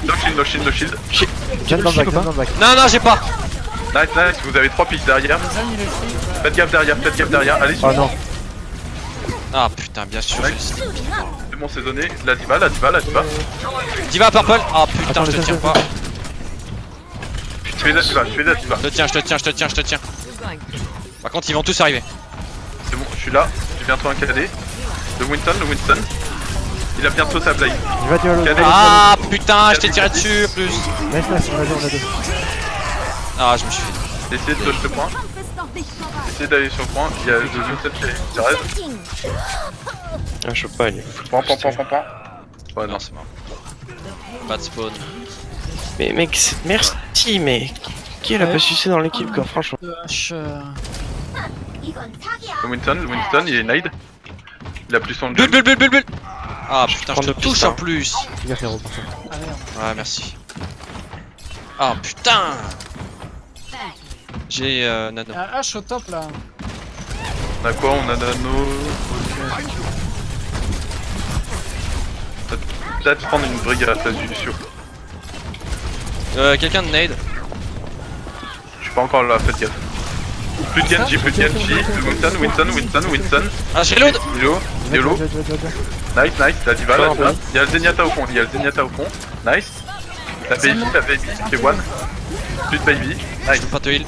No shield. Viens dans le back. Non, j'ai pas. Nice, vous avez 3 pics derrière. Le Zen, il est free. Faites gaffe derrière. Allez sur Oh non. Ah putain, bien sûr. c'est bon, c'est donné. La diva. Diva purple. Ah putain, Attends, je te laisse- tiens pas. Tu fais la diva. Je te tiens. Par contre, ils vont tous arriver. C'est bon, je suis là. J'ai bientôt un KD. Le Winston. Il a bientôt sa blade. Il va tirer le. Cadet. Ah putain, je t'ai tiré dessus en plus. Nice, on a deux. Ah, je me suis fait. Essayez de toucher le point. Essayez d'aller sur le point. Il y a le Winston qui reste. Ah, je sais pas, il est fou. Point. Ouais, non. Non, c'est mort. Pas de spawn. Mais mec, merci, mais qui elle a pas sucé dans l'équipe quoi, franchement. De hache. Le Winston, il est nade. Il a plus son Bulle. Ah putain, je prends te deux touche pistes, en hein. plus. Fais gaffe, Hero, pour ça. Ah merde. Ouais, merci. Ah putain. J'ai nano. Il y a hache au top là. On a quoi? On a Nano. Peut-être prendre une brigade à la place du Lucio. Quelqu'un de nade. Je suis pas encore là, faites gaffe. Plus de Genji. Winston. Ah, j'ai l'autre. Yolo. Ouais. Nice, la diva. Il y a le Zenyatta au fond. Nice. La baby qui est one. Plus de baby. Nice. Je peux pas te heal.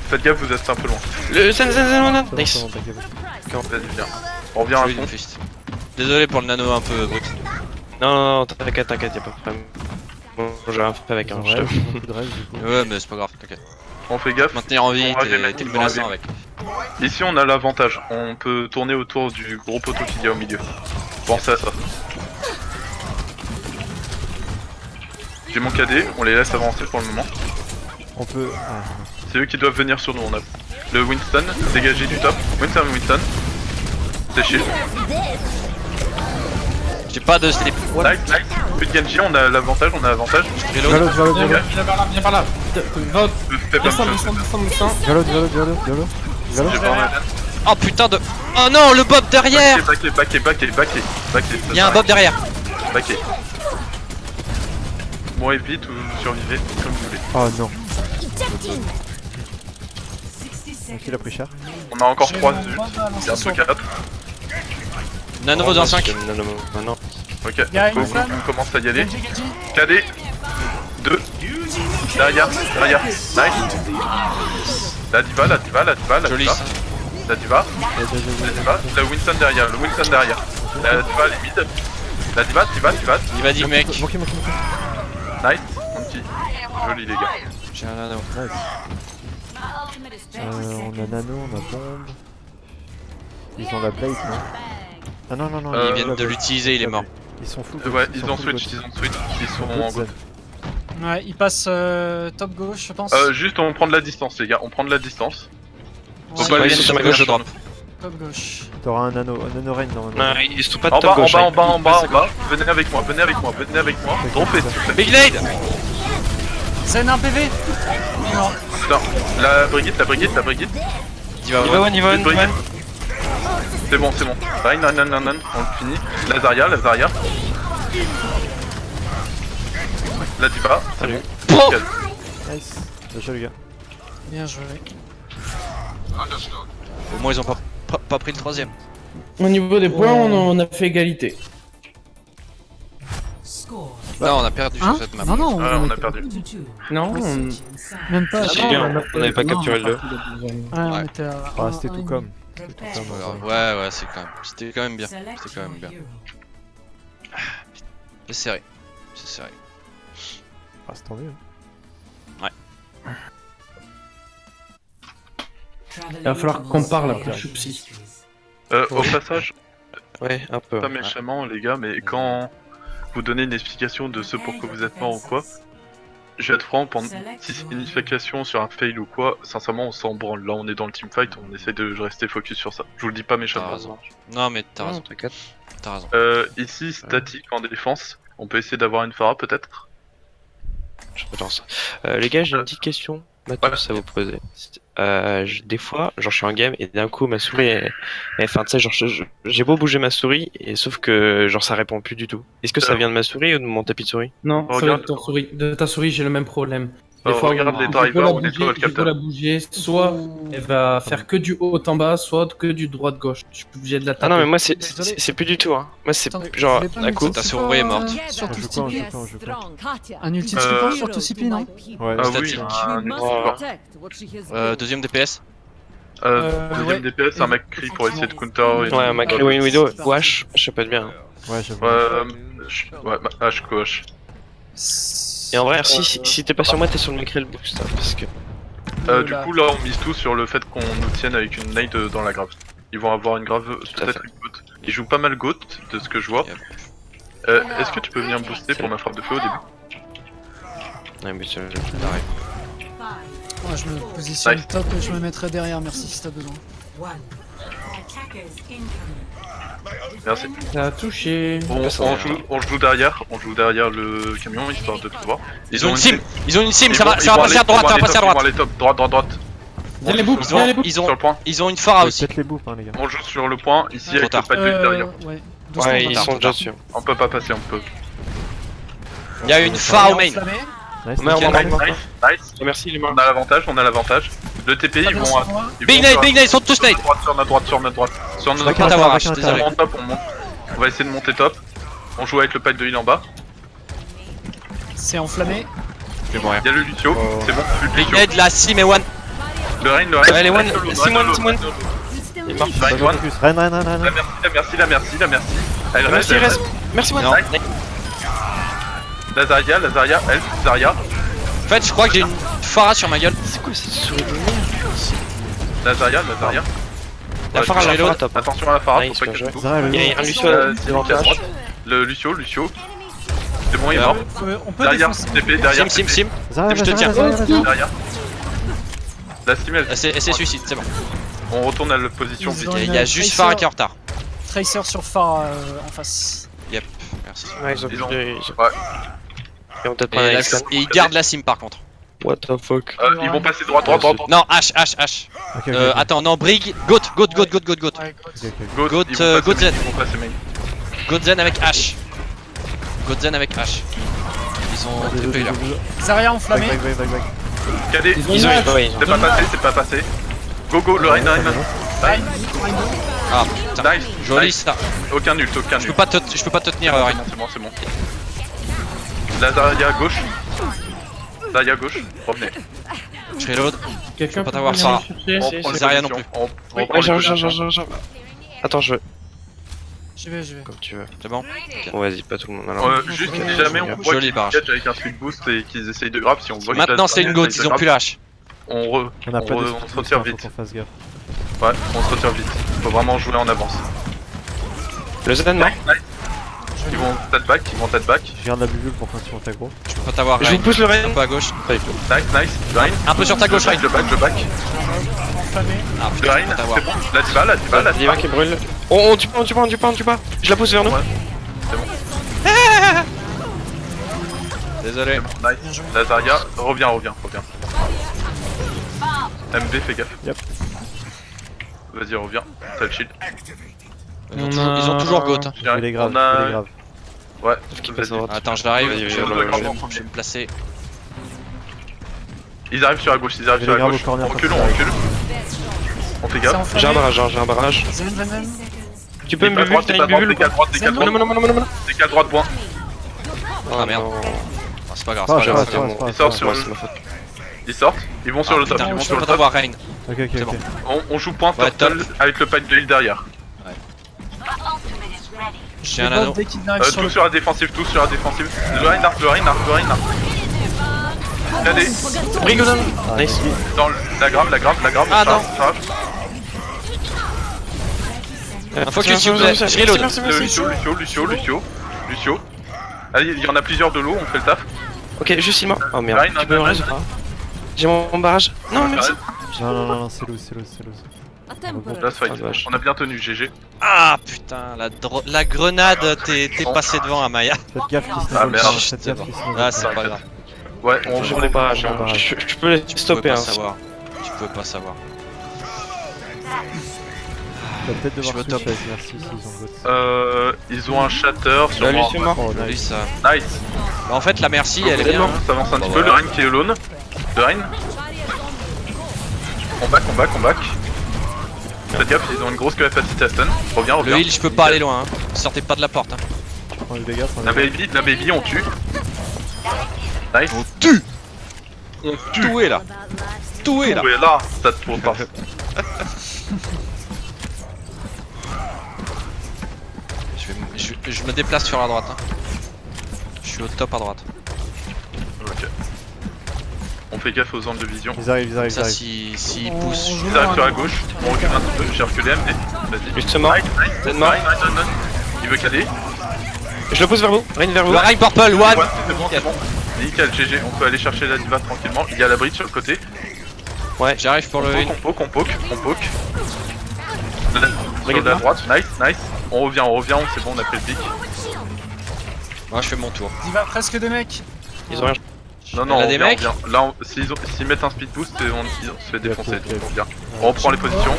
Faites gaffe, vous êtes un peu loin. Le Zen, nice. C'est bon, t'inquiète. Vas-y, viens. On revient à Joli, fond. mon fist. Désolé pour le nano un peu brut. Non, t'inquiète, y'a pas de problème. Bon, j'ai rien fait avec, hein, je Ouais, t'avoue. ils ont beaucoup de rêves, du coup. Ouais, mais c'est pas grave, t'inquiète. On fait gaffe. Maintenir en vie, On va les mettre, t'es on va menaçant les avec. Ici, on a l'avantage. On peut tourner autour du gros poteau qu'il y a au milieu. Pensez à ça. J'ai mon KD, on les laisse avancer pour le moment. On peut. C'est eux qui doivent venir sur nous, on a le Winston, dégagé du top. Winston. C'est shield. J'ai pas de slip. Nice. Plus de Genji, on a l'avantage, Reload. Viens par là. Va, Fais pas descends. Violo. J'ai pas un Oh putain de. Oh non, le bob derrière. Backé. Y'a un bob derrière. Backé. Moi et vite ou survivez, comme vous voulez. Oh non. Ok, il a pris cher. On a encore 3 ult, bientôt 4. Nano dans 5. Non. Ok, Y'a une flamme. on commence à y aller. KD 2 derrière, nice. La diva. Joli. La diva, le Winston derrière. La diva, elle est mid. La diva. Il va dire mec. Nice, mon petit. Joli les gars. J'ai un nano. On a nano, on a bombe. Ils ont la blade, non? Ah non. Ils viennent de l'utiliser, il est mort. Ils sont full. Ouais, ils ont switch. Ils sont en Zen. Ouais, il passe top gauche, je pense. juste on prend de la distance les gars, on prend de la distance. Faut Ouais, pas ils les viennent sur ma gauche, je drop. top gauche. T'auras un nano rain normalement. Non, ils sont pas de En top gauche. bas. Venez avec moi. Droppez. Big Nade. Zen un PV. Non. Non, la brigade. Il va Il va one. Une brigade. C'est bon. Rain, on le finit. Lazaria. La diva. Salut. Nickel. Nice. Déjà les gars. Bien joué. Au moins ils ont pas pris le troisième. Au niveau des points, on a fait égalité. Non, on a perdu Hein? sur cette map. Non, Ouais, on a perdu. Non, même pas. Si, non, on avait pas capturé le 2. Ouais, on Ouais. était à. Ah, c'était tout comme. C'est pas grave. Ouais, c'était quand même bien. C'est serré. Ah, c'est tant mieux. il va falloir qu'on parle après, je suis psy. Au passage, Ouais, un peu. pas méchamment les gars, mais quand vous donnez une explication de ce pourquoi vous êtes mort ou quoi, je vais être franc, si c'est une explication sur un fail ou quoi, sincèrement on s'en branle. Là on est dans le teamfight, on essaie de rester focus sur ça. Je vous le dis pas T'as méchamment. raison. Non, mais t'as raison. T'inquiète. T'as raison. Ici, statique en défense, on peut essayer d'avoir une Pharah peut-être. J'adore ça. Les gars, j'ai une petite question. Matos à vous poser. Des fois, genre je suis en game et d'un coup ma souris, enfin tu sais, genre j'ai beau bouger ma souris et sauf que genre ça répond plus du tout. Est-ce que ça vient de ma souris ou de mon tapis de souris? Non, ça Regarde. va de ton souris. De ta souris, j'ai le même problème. Des fois, regarde les je drivers peux la ou les bouger, toiles je peux capteurs. la bouger, soit elle va faire que du haut en bas, soit que du droit de gauche. Je suis obligé de la taper. Ah non mais moi Désolé. c'est plus du tout hein. Moi c'est Attendez, genre vous voulez pas d'un un coup. ulti ta support, souris est morte. Sur On tout joue quoi, Tipeee. on joue quoi Un ulti Euh, support sur tout Tipeee, non? Ouais. Ah Statique. oui, Deuxième DPS. deuxième ouais. DPS, un McCree pour essayer de counter. Ouais, un Macri Win Widow, Wash, je sais pas de bien. Ouais, j'avoue. Ouais, H coach. Et en vrai, si t'es pas sur moi, t'es sur le Macri le boost hein, parce que. Du coup, là, on mise tout sur le fait qu'on nous tienne avec une nade dans la grave. Ils vont avoir une grave, à peut-être fait. une goat. Ils jouent pas mal goat, de ce que je vois. Yep. Est-ce que tu peux venir me booster pour ma frappe de feu au début? Ouais, mais t'arrives. Ouais, je me positionne Nice. top et je me mettrai derrière, merci si t'as besoin. Merci. Ça a touché. On joue derrière le camion, histoire de pouvoir. Ils ont une sim. Ça va passer à droite. Les top, droite. Viens les boucles, Ils ont- viens les boucles. Sur le point. Ils ont une Pharah aussi. Peut-être les bouffes, hein, les gars. On joue sur le point, ici Trop avec tard. le pas de bulle derrière. Ouais. Doucement, Ouais, ils doucement. sont déjà dessus. On peut pas passer, on peut. Il y a une Pharah au main. Enflammé. Nice. Merde, nickel. merde. Nice. Merci les mains. On a l'avantage. Le TP, ils Très bien vont sur moi. ils Big vont nade, ils sont tous nade. sur notre droite. Sur notre Pas droite. t'avoir, avec je suis un désolé. On monte top, on monte. On va essayer de monter top. On joue avec le pipe de heal en bas. C'est enflammé. Je vais mourir. Il y a le Lucio, c'est bon. Big Lucio. nade, la sim et one. Le Rain. Ouais, les one, Simon. Il est mort. Pas besoin de plus. Ren. La merci. Elle reste. Merci, reste. Merci, one. Non. Lazaria, elle, Zarya. En fait, je crois que j'ai une Pharah sur ma gueule. C'est quoi cette souris de merde? Lazaria. La Pharah, je reload. top. Attention à la Pharah, Nice, faut pas bien qu'elle joué. se Zara, Il y le a un Lucio à droite. Le Lucio. C'est bon, il est mort. On peut Derrière, défoncer. TP, derrière. Sim. Zara, Je te Zara, tiens. Zara, Zara. Derrière. La Steam elle. C'est suicide, c'est bon. On retourne à la position Ils vite. ont Il une y a juste Tracer. Pharah qui est en retard. Tracer sur phare en face. Yep, merci. Ouais, ils ont Ils ont- plus de- Ouais. Ils ont peut-être Et, pas la- avec ça. et ils gardent la sim par contre. What the fuck. Ils vont passer droit. Non, H. Ok, ok, ok. Attends, non, Brig, Goat. Ouais, go. Ok, ok. Goat, Goat, ils vont Goat passer Z. main, ils vont passer main. Gozen avec H. Gozen avec H. Ils ont TP là. Zarya enflammé. Vague. KD, Ils ont ouais, ils ont- c'est pas passé. Go, le Rein. Ah putain, Nice. joli nice. ça. Aucun nul. Je peux pas te tenir, Rein. C'est bon. Là, Zarya à gauche. Revenez. Je reload. Quelqu'un pas peut t'avoir venir ça. me chercher On Si, reprend si, les Zarya non positions. plus. On reprend Ouais, les positions. genre. Attends, je veux. Je vais. Comme tu veux. C'est bon. Bon, vas-y, pas tout le monde. Alors. Juste si jamais on voit Joli qu'ils barrage. catch avec un speed boost et qu'ils essayent de grab, si on voit qu'ils Maintenant restent c'est une derrière, Goat, ils ils ont plus la H. On On a pas de on se retire vite. Faut qu'on fasse gaffe. Ouais, on se retire vite. Faut vraiment jouer en avance. Le Zen, non? Ils vont tête back. Je garde la bubule pour quand tu montes aggro. Je peux pas t'avoir Je Rein. vous pousse le Un Ren. peu à gauche. Nice. Rein. Un peu sur ta gauche, Rein. Je back. Enflammé. Ah Le putain, Rein, je peux c'est t'avoir. bon. La diva. Diva qui brûle. On tue pas. Je la pousse vers nous. Ouais. Désolé. Nice. La Zarya, reviens. MV, fais gaffe. Yep. Vas-y, reviens. T'as le shield. Ils ont toujours Goat. hein. Il est grave, On a- il est grave. Ouais, Qui passe vas-y. en droite. Attends, je l'arrive. Vas-y, Je vas-y, vais vas-y. je vais me placer. Ils arrivent sur la gauche. Je les grave au corner, On recule. comme ça. On fait C'est gaffe. enflammé. J'ai un barrage. Zen. Tu peux me T'as bubule, t'as une bubule ou pas? droite, C'est bon. Non. T'es qu'à droite, point. Ah, merde. non. Ah, c'est pas grave, Ah, c'est pas grave. c'est bon. Ils sortent sur Ouais, le. c'est ma faute. Ils sortent. Ils vont sur le top. Putain, Ils vont je sur peux le pas top. t'avoir Rein. Ok, C'est bon. On joue point Ouais, turtle top. avec le pipe de heal derrière. J'ai un anneau. Dès qu'il arrive sur Tous le. sur la défensive. Le Reinhardt. Allez, Brigodon. Nice. dans la grave. Ah, non. charge. Un focus, s'il vous plaît. Je reload. Lucio. Allez, il y en a plusieurs de l'eau, on fait le taf. Ok, juste il m'a. Oh merde. Rein, Tu peux me Rein. reste ou pas? J'ai mon barrage. Non, merci. Non, c'est loose. Là, fight. Ah, dommage. On a bien tenu, GG. Ah putain, la grenade, t'es passé devant Amaya. Faites gaffe qui se Ah, snowball. merde. Faites gaffe qui se Ah, snowball. c'est pas grave. Ouais, on J'ai joue mon les barrage. barrages. Je peux les Tu pouvais stopper. pas Hein. savoir. Tu pouvais pas savoir. Tu vas peut-être devoir Je suis au switch top. avec merci s'ils ont goth. Ils ont un shatter sur Bah, lui, moi. c'est mort. Oh, Joli nice. ça. Nice. Bah, en fait, la merci, elle est bien. Bon, hein. ça avance un Bah, petit peu. Le voilà. Rein qui est alone. Le Rein. On back. Faites gaffe, ils ont une grosse capacité à stun. Reviens. Le heal, je peux pas aller loin. Hein. Sortez pas de la porte. Hein. Prends les dégâts, La baby, on tue. Nice. Tout est là. Tout est là. Ouais, là, ça te tourne pas. Je me déplace sur la droite. Hein. Je suis au top à droite. Ok. On fait gaffe aux angles de vision. Ils arrivent. Ça, s'ils On poussent. joue Ils arrivent un- sur la gauche. On recule un petit peu. J'ai reculé MD. Vas-y. Justement. Nice. Dead mort. Il veut caler. Je le pousse vers vous. Rein vers vous. Le Rein Purple, one. Ouais, c'est bon. Nickel, GG. On peut aller chercher la diva tranquillement. Il y a la bridge sur le côté. J'arrive pour le heal. On poke. Sur la droite. Nice. On revient. C'est bon, on a pris le pic. Moi, je fais mon tour. Il va presque des mecs. Ils ont rien. Non, Il y en a on des revient, mecs. on revient. Là, s'ils mettent un speed boost, on se fait défoncer. Ok. Donc on revient. On reprend les positions.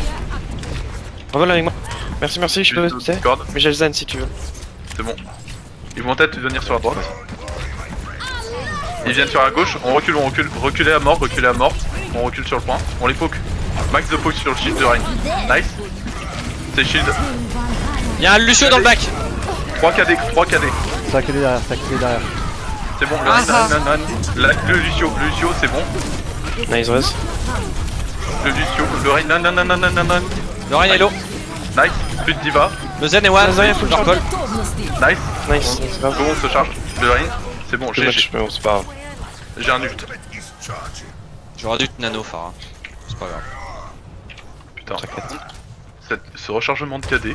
Revois avec moi. Merci, je peux Juste rester. Discord. Mais j'ai le Zen si tu veux. C'est bon. Ils vont peut-être venir sur la droite. Ils viennent sur la gauche. On recule. Reculez à mort. On recule sur le point. On les poke. Max de poke sur le shield de Rein. Nice. C'est shield. Y'a un Lucio dans le bac. 3 KD. Ça a collé derrière. C'est bon. Le Lucio, c'est bon. Nice, reste. Le Lucio. Le Rein. Non. Le Rein est low. Nice. Plus de diva. Le Zen est one. Zarya, full Purple. Nice. Nice. C'est pas Comment on se charge. Le Rein. C'est bon. Too GG. much, mais bon, c'est pas grave. J'ai un ult. J'aurais dû te nano, Farah. C'est pas grave. Putain. Ce rechargement de KD.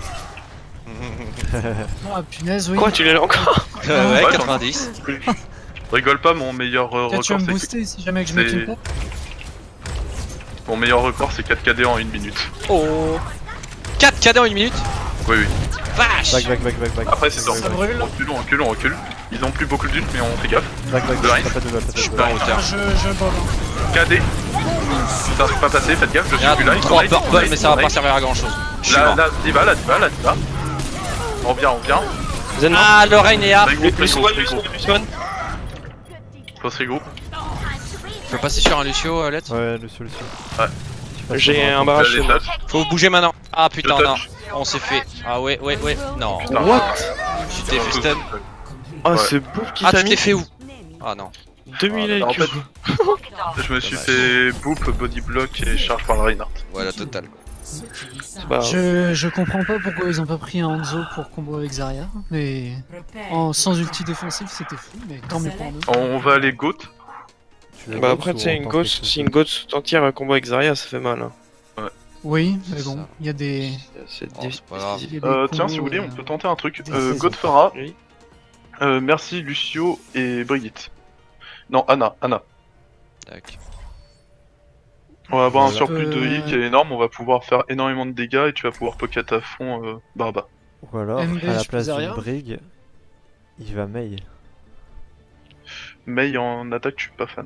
Ah punaise, oui. Quoi, tu l'as encore? Ouais, Ouais, 90. Rigole pas, mon meilleur Tiens, record tu vas me c'est. booster si jamais que je mets c'est- une pop. Mon meilleur record c'est 4 KD en 1 minute. Oh 4 KD en 1 minute. Oui, oui. Vache. Back. Après c'est ça, Ça brûle. on recule. Ils ont plus beaucoup de lutte mais on fait gaffe. Back, De rien. t'as pas de balle, t'as Je suis pas pas de en balle. hauteur. Je bol. KD. Ça ne pas passer, faites gaffe, je Il y suis a plus là. 3 ils purple mais ça va pas servir à grand chose. Je suis Là, mort. là, diva. On vient. Zen, non Ah, Lorraine est up. Lucian. Faut se regrouper. Je peux passer sur un Lucio, let's. Ouais, Lucio. J'ai un Là, barrage les chez moi. touches. Faut bouger maintenant. Ah putain, Le non. touch. On s'est fait. Ah ouais. Non. Putain. Tu t'es fait stun. Oh, Ouais. ce bouffe qui Ah, t'a tu t'es mis fait où? Ah non. 2000 En IQ. fait, je me suis fait boop, body block et charge par le Reinhardt. Ouais, la totale. Bah, Je comprends pas pourquoi ils ont pas pris un Hanzo pour combo avec Zarya, mais sans ulti défensif c'était fou, mais tant mieux pour nous. On va aller GOAT. bah après, tu sais, une ghost, si une ghost entière combo avec Zarya, ça fait mal. Hein. Oui, mais bon, il y a des... C'est Oh, c'est pas grave. il y a des Tiens, combos, si vous voulez, on peut tenter un truc. des saisons. GOAT Farah, Oui. merci Lucio et Brigitte. Non, Anna. Tac. On va avoir un Voilà. surplus de heal qui est énorme, on va pouvoir faire énormément de dégâts et tu vas pouvoir pocket à fond Barba. Ou alors, MB, à la je place faisais d'une rien. brigue, il va Mei. Mei en attaque, je suis pas fan.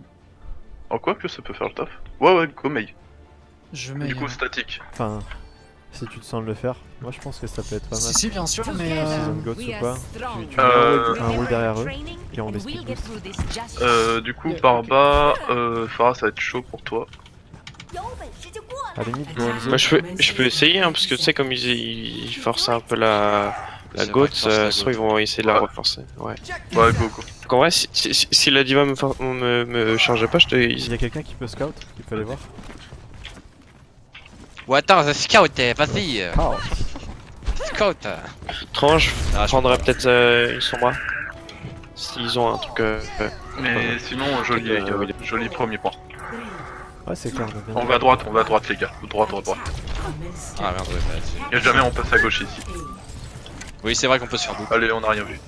En quoi que ça peut faire le taf. Ouais, go Mei. Je mets... Du coup, statique. Enfin, si tu te sens de le faire, moi je pense que ça peut être pas mal. Si, bien sûr, mais... S'ils ont Goats ou quoi, tu mets Euh, un wall derrière eux et on les speed boost. Du coup, Barba, Farah, ça va être chaud pour toi. À la limite, Gonzo, Bah, je peux essayer, hein, parce que tu sais, comme ils forcent un peu la C'est goat, vrai qu'ils forcent la soit goat. ils vont essayer de la reforcer. Ouais. Ouais, go. Donc en vrai, si la diva me charge pas, je te. il y a quelqu'un qui peut scout, qui peut aller voir. Ouais, attends, the scout, vas-y. Oh, Scout. Tranche, Ah, je prendrais peut-être une sombra. S'ils ont un truc. Mais sinon, joli premier point. ouais, c'est clair, on On va à droite, les gars. Droite. Ah merde, ouais, bah, Et jamais on passe à gauche ici. oui, c'est vrai qu'on peut se faire bouffer. Allez, on a rien vu.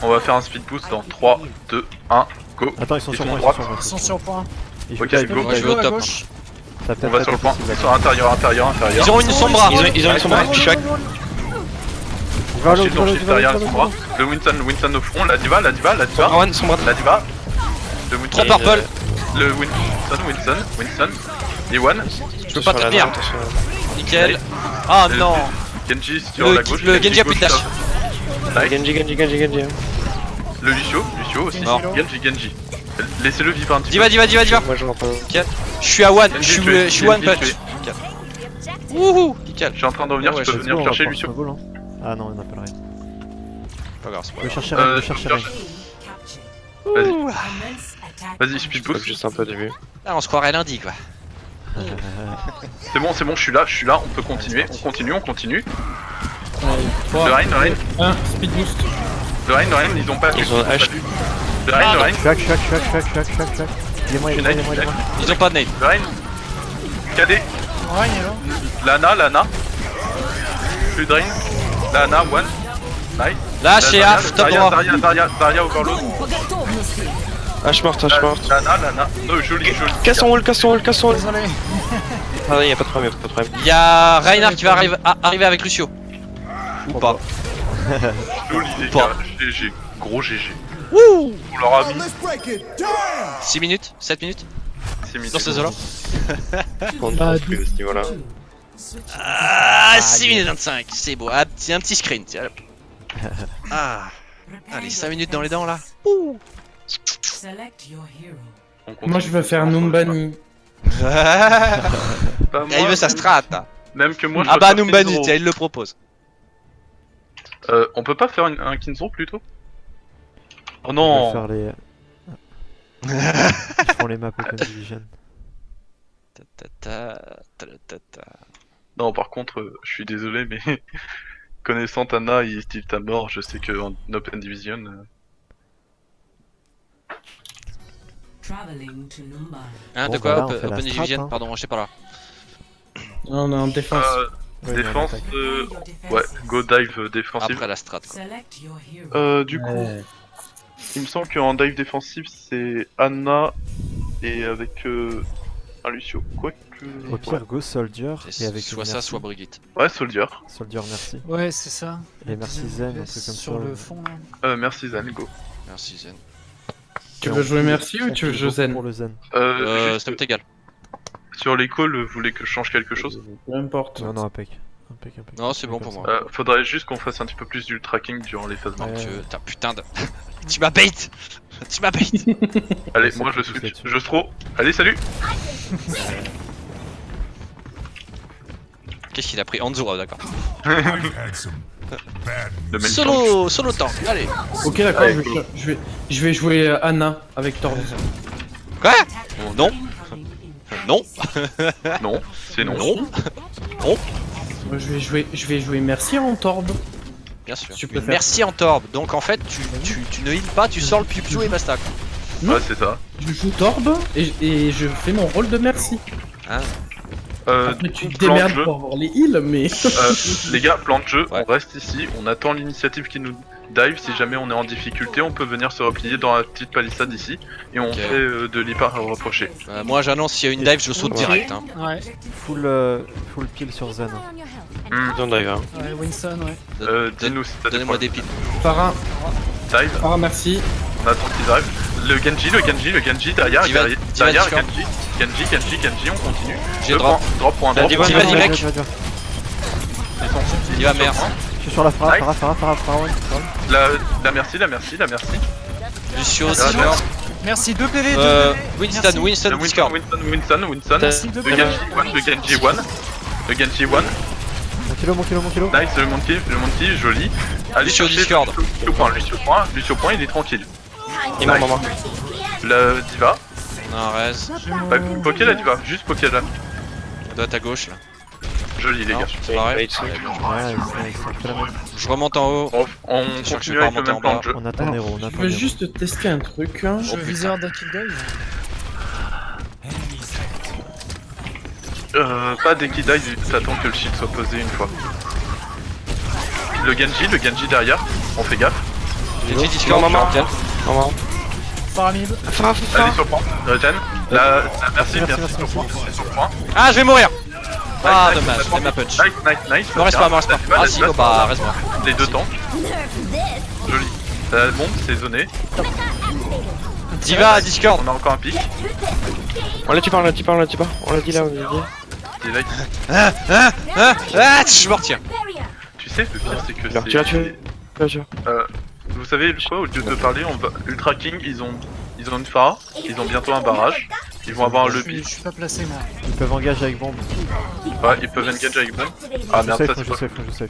On va faire un speed boost dans 3, 2, 1, go. Attends, ils sont Ils sur sont moi, droite. Ils sont sur point. Ils jouent Ok, pas go. speed, Moi, je vais au à top. gauche. ça peut On va sur le point. possible. Ils sont intérieur. Ils ont une sombra. Ils ont une sombra, je suis hack. Il va à l'autre, Shield, il va à l'autre, il va à derrière l'autre, la il va à sombra. l'autre. Le Winston au front, la diva. Sombra, sombra. La diva. Le Trop Winston. purple. Le Winston. Et One. Je peux pas te tenir. Nickel. Ah Le- non. Genji sur la gauche. Le Genji a plus de dash. Nice. Genji. Le Lucio aussi. Mort. Genji. Laissez-le vivre un petit Diva. Moi je rentre pas. Je suis à one. peu. Je suis one punch. Wouhou. Nickel. Je suis en train de revenir, Ouais, tu peux je venir Let's go, chercher on va Lucio. prendre ce vol, hein. Ah non, on appelle rien. Pas grave, c'est pas Le grave. chercher rien, le chercher rien. Vas-y, speed boost. Juste un peu au début. Ah, on se croirait lundi quoi. C'est bon, je suis là, on peut continuer. On continue. Le Rein, Un speed boost. ils ont pas fait. Ils ont H. Le Rein, Chuck. Dis-moi. Ils ont pas de nade. le Rein. KD. Ouais, il est là. Lana. Plus de Rein. Lana, one. Nice. Là, chez Af, top droit. Zarya overload. H morte. Lana. Joli. Casse ton wall. Désolé. Ah, y'a pas de problème. Il y a Reinhardt qui va arriver avec Lucio. Ou pas. Joli, les Pas. gars. GG. Gros GG. On leur a mis 6 minutes 7 minutes 6 minutes. dans ces eaux-là. On Bah, à ce niveau-là. Ah, 6 minutes 25, c'est beau. Un petit screen, tiens. Ah. Allez, 5 minutes dans les dents là. On continue. Moi je veux faire Numbani. Bah, moi, Il veut sa strat. Hein. Même que moi, je Ah veux bah faire Numbani, Kinzo. tiens, il le propose. On peut pas faire un Kinzo plutôt? Oh On non! va faire les... Ils font les maps Open Division. Non, par contre, je suis désolé, mais connaissant Anna et Steve ta mort, je sais que en Open Division. Hein, Bon, de quoi voilà, on fait la Open strat, Division, hein. pardon, je sais pas là. On est en défense. Ouais, Défense, mais ouais, go dive défensif. Après la strat quoi. Du coup, il me semble qu'en dive défensif, c'est Anna et avec un Lucio. Quoique. Au pire, go Soldier et avec Soit ça, soit Brigitte. Ouais, Soldier. Soldier, merci. Ouais, c'est ça. Et merci Zen, un truc comme Sur ça. le fond là. Merci Zan, go. Merci Zen. Tu veux jouer merci ou tu veux jouer zen? Pour le Zen. Ça m'est égal. Sur les calls, vous voulez que je change quelque chose? Peu importe. Non, non, impec. Non, c'est bon pour moi. Faudrait juste qu'on fasse un petit peu plus du tracking durant les phases mortes. T'as putain de. Tu m'as bait. Tu m'as bait. Allez, c'est moi je plus switch, là-dessus. je throw. Allez, salut. Qu'est-ce qu'il a pris Anzo, ah, d'accord. Le même temps. Solo tank, allez. Ok, d'accord, Allez, je vais jouer Anna avec Thor. Quoi? Non. Non. Non, c'est non. Non. Moi, je vais jouer merci en Torb. Bien sûr. Tu Mais préfères. merci en torbe. Donc en fait, tu ne heal pas, tu sors le piu et basta. Ouais, c'est ça. Je joue Torb et je fais mon rôle de merci. Après, tu te plan de démerdes jeu. pour avoir les heals, mais. Les gars, plan de jeu, Ouais. on reste ici, on attend l'initiative qui nous dive. Si jamais on est en difficulté, on peut venir se replier dans la petite palissade ici et on Ok. fait de l'hyper reprocher. Moi j'annonce, s'il y a une dive, je saute direct. Hein. Ouais, Full pile sur Zen. Ils ont dive, hein. ouais, Winston, ouais. Dis-nous si t'as des Donnez-moi points. des piles. Farah, Dive, Farah, merci. on attend qu'il arrive. Le Genji derrière, Diva, derrière, Diva, Genji, on continue. J'ai Deux drop. points, drop pour un drop. Diva, Diva, Diva, mec. Diva, Diva. Il va merde. Je suis sur la Farah, Nice. Farah, ouais. La merci. Lucio, Ah, Discord. Merci, 2 PV, 2 Winston, Merci. Winston, Discord. Winston. Merci, 2 Le PV. Genji one. Mon kilo. Nice, le monkey, joli. Allez Lucio, chercher Discord. Lucio point, il est tranquille. Il m'a maman. La diva, Non, res. bah, poké la diva, juste poké la. Elle doit être à gauche là. Joli les Non, gars. c'est pareil. Ouais, ils sont fait la même. Je remonte en haut. On C'est sûr que je continue vais avec pas le même remonter en plan bas. de jeu. On attend Nero, Je veux juste tester un truc. Hein. Je viseur d'un kill dive. Pas dès qu'il dive, t'attends que le shield soit posé une fois. Le Genji derrière, on fait gaffe. Genji, Discord, Maman. tiens. Maman. Paramib. Allez sur le point, regen. Merci Merci. sur le point. Ah, je vais mourir. Ah, Nice, dommage, nice, c'est ma punch. Nice. Me reste pas. Ah, si, oh, bah, reste-moi. Les deux tanks. Joli. La bombe, c'est zoné. Diva, Discord. On a encore un pic. On l'a dit pas. On l'a dit là, on l'a dit. Direct. Ah, je me retiens. Tu sais, le pire, c'est que Alors, c'est... tu l'as tué. Vous savez quoi, au lieu de parler, on va... Ultra King, ils ont une Pharah, ils ont bientôt un barrage, ils vont avoir le Je pic. suis pas placé, moi. Ils peuvent engager avec bombe. Ouais, ils peuvent engage avec bombe. Ah merde, ça c'est pas... Je sais.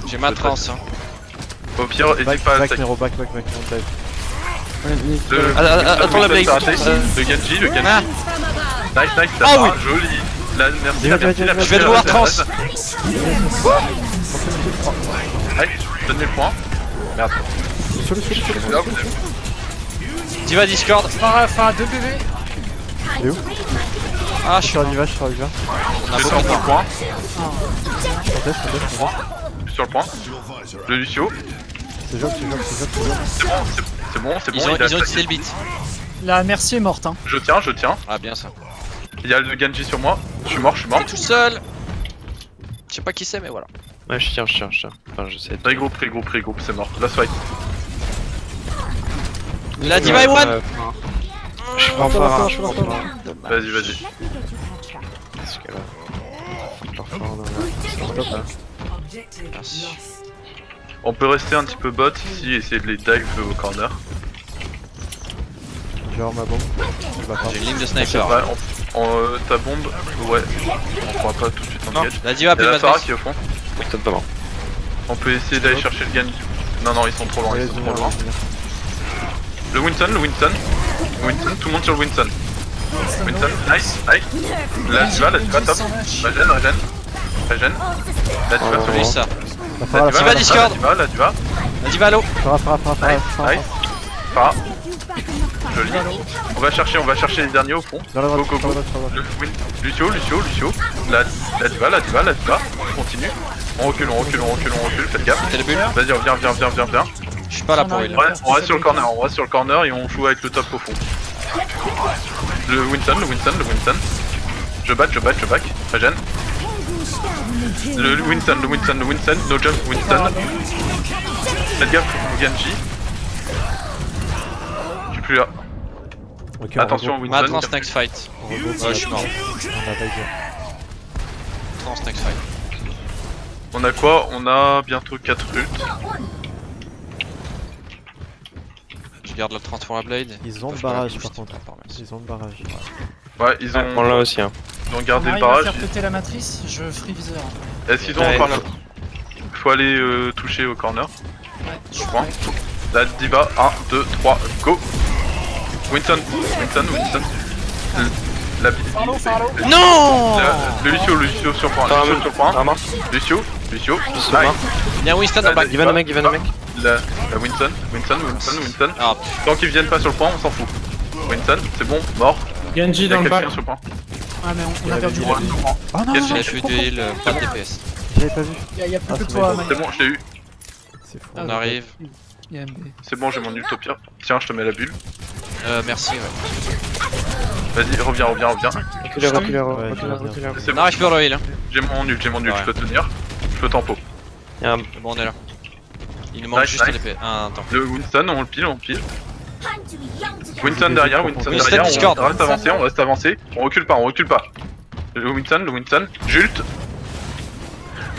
J'ai ma transe. Hein. Au pire, n'hésite pas à Back, attaquer. Nero, back, on dive. Attends la blague. Le Genji. Ah. Nice, la Ah Pharah, oui. joli. Merci, Diva, la Diva, Je vais devoir trans. Allez, donne le point. Merde. Là, vous avez- Diva, Discord. Farah, 2 PV. Il est où? Ah, Je suis sur Diva. on a Je beaucoup sors de sur le temps. point. Contest. Je suis sur le point. Le Lucio. C'est job. C'est bon, Ils il ont a attaqué. utilisé le beat. La merci est morte, hein. Je tiens. Ah, bien ça. Il y a le Genji sur moi. Je suis mort. Tout seul. Je sais pas qui c'est, mais voilà. Ouais, je tiens. Enfin, je sais. Regroupe, c'est mort. Last fight. La Diva est one. Je prends pas. Vas-y. Parce que là. Leur Farah, non, là. Merci. On peut rester un petit peu bot ici et essayer de les dive au corner. Genre ma bombe. Je la J'ai une ligne de sniper. Ouais, ta bombe, ouais, on pourra pas tout de suite Non, engage. la Diva a Il y pris a ma la Pharah matrice. qui est au fond. Oui, totalement. On peut essayer d'aller chercher le Genji. Non, ils sont trop loin, ils sont trop loin. Le Winston, tout le monde sur le Winston. Winston, nice. La Diva, top. Regen. La Diva sur J'ai eu lui. ça. La Farah, Diva, Discord. La Diva. La Diva, allô. Farah. Nice. Farah. Joli. On va chercher les derniers au fond. Dans la droite, Go. sur la droite. Lucio. La Diva. On continue. On recule. Faites gaffe. C'était le but. Vas-y, viens. Je suis pas là pour heal. On reste sur le corner et on joue avec le top au fond. Le Winston. Je back. Regen. Le Winston. No jump, Winston. Faites gaffe au Genji. Je suis plus là. Ok, Attention, Winston. Maintenant, next fight. on revoit Ouais, je suis mort. on a Tiger. Maintenant, next fight. On a quoi? On a bientôt 4 ults. Je garde le Transformer Blade. Ils ont le Je me la barrage boost. par contre. D'accord, merci. Ils ont le barrage. Ouais, ils On l'a ont, aussi, hein. ils ont On gardé le arrive à barrage. faire péter la matrice, je free viseur. Est-ce qu'ils ont Ouais, encore il la... Faut aller toucher au corner. Ouais, je Je crois. La Diva, 1, 2, 3, go. Winston. La Non. Le Lucio sur le point. Ah, Lucio sur le point. Ah, mort. Lucio. Lucio Nice. mort. Il y a Winston en back. Give a mec. La Winston. Ah, Tant qu'ils viennent pas sur le point, on s'en fout. Winston, c'est bon, mort. Genji Il y a dans le quelqu'un bac. sur le point. Ah mais on a perdu. Ouais, sur le point. Oh non, Genji, j'ai plus de heal, pas de DPS. J'avais pas vu. il y a plus Ah, que c'est toi, bon. Mike. C'est bon, je l'ai eu. C'est fou. On arrive. Il y a MB. C'est bon, j'ai mon ult au pire. Tiens, je te mets la bulle. Merci, ouais. Vas-y, reviens. Recule. Ouais, C'est Non, bon, je peux le heal. Hein. j'ai mon ult, Ouais. je peux tenir. Je peux tempo. Il y a un... C'est bon, on est là. Il nous manque Nice, juste un nice. DPS. Un temps. Le Winston, on le pile. Winston derrière, Winston derrière, Discord. on reste avancé. On recule pas. Le Winston, Jult.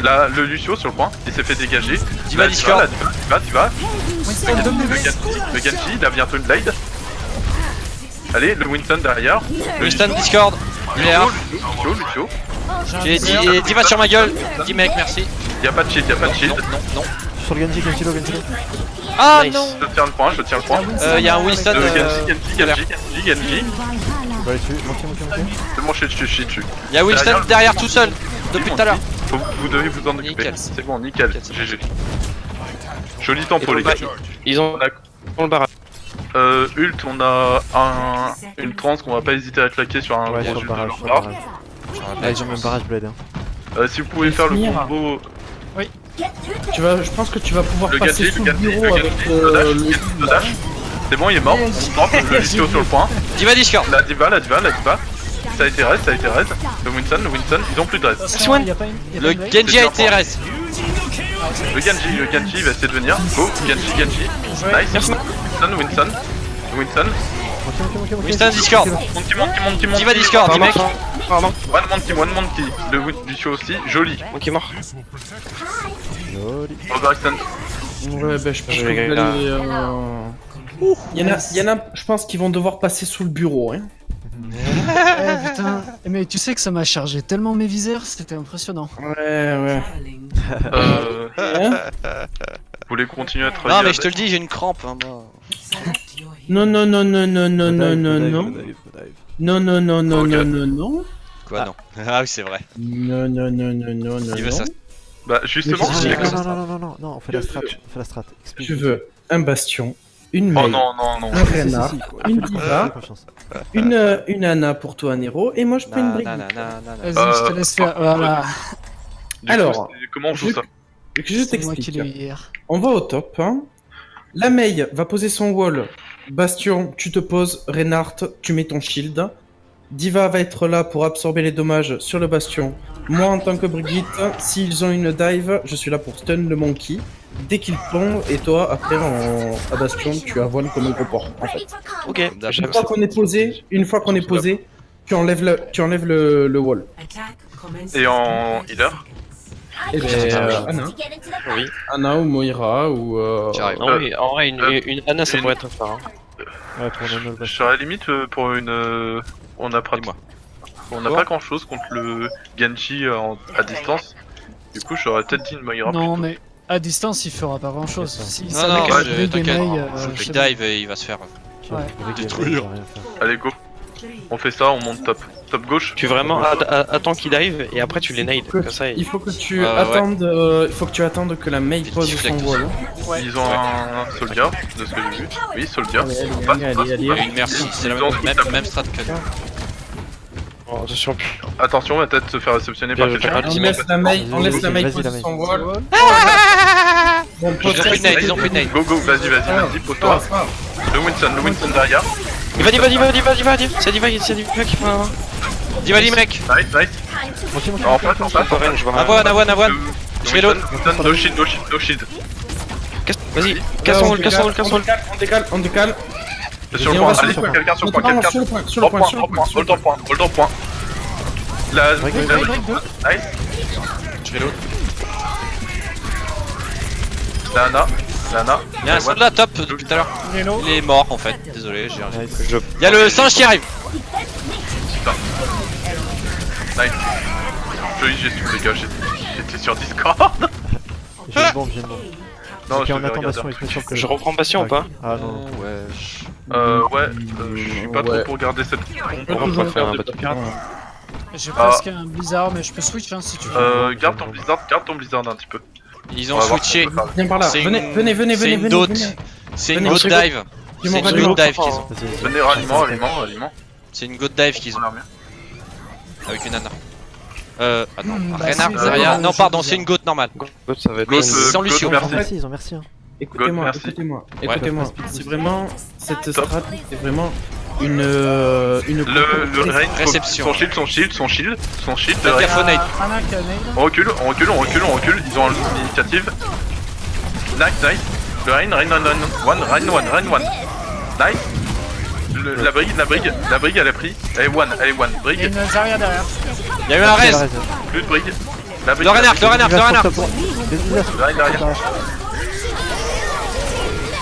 Là, le Lucio sur le point, il s'est fait dégager. Diva La Discord. la Diva. Winston, Le Genji, il a bientôt une blade. Allez, le Winston derrière. Le Winston Discord. Il est là. Lucio. J'ai dit Diva sur ma gueule. 10 mecs, merci. Y'a pas de shield, Non. Sur le Genji. Ah Nice. non. Je tiens le point. Il y a un Winston. Genji. Bah, allez, dessus. Moitié. C'est bon, je suis dessus. Il y a Winston derrière tout seul. Depuis tout à l'heure. Vous devez vous en occuper. Nickel. C'est bon, nickel. Nickel. GG. Joli tempo, les gars. Ils ont le barrage. Ult, on a une trans qu'on va pas hésiter à claquer sur un Ouais, gros sur le ult de barrage. leur Sur le part. barrage. Ah, ils ont même barrage blade. Hein. Si vous pouvez faire le Finir. combo, Je pense que tu vas pouvoir le passer Genji, sous le le Genji, bureau avec le dash. C'est bon, il est mort. On drop le Lucio sur le point. Diva Discord. La diva. Ça a été raise. Le Winston, ils ont plus de raise. Attention, il y a pas une. il y a Le pas une Genji a été res. Le Genji, il va essayer de venir. Go, Genji. Nice. Winston. Winston Discord. Monte. Diva Discord, 10 mecs. One monkey. Le Lucio aussi, joli. Ok, mort. Joli. Overextend. Ouais, bah je pense Je que vais vous allez, il y en a, je pense qu'ils vont devoir passer sous le bureau, hein. Eh, putain. Mais tu sais que ça m'a chargé tellement mes viseurs, c'était impressionnant. Ouais. Vous voulez continuer à travailler? Non, mais je te le dis, j'ai une crampe. Hein, moi. Non. Quoi, non. Ah oui, c'est vrai. Non. Il veut ça. Bah justement, Mais si- Non, on fait la strat. Explique. Tu veux un bastion, une Oh mail, non. un renard, quoi. une diva, Confiance. une Anna pour toi Nero, et moi je prends une brique. Vas-y, je te laisse faire. Voilà. du coup, Alors, comment on joue ça? Je C'est moi qui t'explique. l'ai eu hier. On va au top. Hein. La Mei va poser son wall. Bastion, tu te poses. Reinhardt, tu mets ton shield. Diva va être là pour absorber les dommages sur le bastion. Moi, en tant que Brigitte, s'ils ont une dive, je suis là pour stun le monkey. Dès qu'il tombe, et toi, après, à bastion, tu avoines comme un gros porc, en fait. Ok, Une fois qu'on est posé, tu enlèves le wall. Et en healer? Et ben, Anna. Oui. Anna ou Moira ou... J'arrive. En vrai, une Anna, ça pourrait être fort. Ouais, pour Nano, le Je bastion. serais limite pour une... On a Dis-moi. On n'a pas grand chose contre le Genji à distance. Du coup, j'aurais peut-être dit une Moira. Non, mais à distance, il fera pas grand chose. S'il Non, savait non, qu'elle je- avait des t'inquiète. mailles, Le je sais dive, il va se faire. Ouais. Détruire. Allez, go. On fait ça, on monte top. Top gauche. Tu vraiment attends qu'il dive et après tu les nails. Comme ça, Il faut que tu Ouais. attendes, que la Mei Vite, pose flex. son wall. Ils ont un soldier, de ce que j'ai vu. Oui, soldier. Allez. Il y a une merci, c'est la même strat que nous. Oh, attention. Attention, on va peut-être se faire réceptionner par Bien, quelqu'un. bien. On laisse la Mei, Vas-y, poser la Mei. son wall. Bon, Ils ont pris de nade, ils ont pris de nade. Go, vas-y, pose-toi. Le Winston derrière. Va, c'est Diva qui prend un. Diva mec. Nice, nice. En face, en face. Je vois. Avoine. Je fais l'autre. No shield, no shield. Vas-y, casse son wall. On décale. Sur le Et on point, va allez, sur le quelqu'un sur le point, Notamment quelqu'un. sur le point. Hold on point. La... Break 2. Nice. Je fais l'autre. La Ana. Y'a un soldat top depuis tout à l'heure. Il est mort en fait, désolé, j'ai rien. Nice. Y'a le singe qui arrive. Putain. Nice. Joli, j'ai su les gars, j'étais sur Discord. J'ai une bombe. Non, Ok, je on vais attend regarder. Bastion, il se met sur le Je côté. reprends Bastion ou pas? Ah non. Ouais, je suis pas trop pour garder cette... On va faire un bateau. J'ai presque un blizzard, mais je peux switch hein, si tu veux. Garde ton blizzard un petit peu. Ils On ont va voir switché. ce qu'on peut faire. Viens par là. C'est Venez. C'est une dot. C'est une goat dive. C'est une goat dive qu'ils ont. Vas-y. Venez, ralliement. C'est une goat dive qu'ils ont. Avec une Ana. Attends, Bah, Reinhardt, c'est- Zarya. c'est- Non, pardon, c'est c'est une goat normale. Ça va être. Mais Goat, sans Lucio. Goat, merci. Ils ont merci. Écoutez-moi. Merci. Écoutez-moi. C'est vraiment cette strat, c'est vraiment une Le Reign, Réception. son shield de Faites Reign. gaffe au nade. Ana qui a nade. On recule, ils ont l'initiative. Nice. Le Reign, one. Nice. La brigue elle a pris. Elle est one, Il y a brigue, une Zarya derrière. Il y a eu un raise. plus de brigue. La brigue, Le Reinhardt. Le Reign derrière.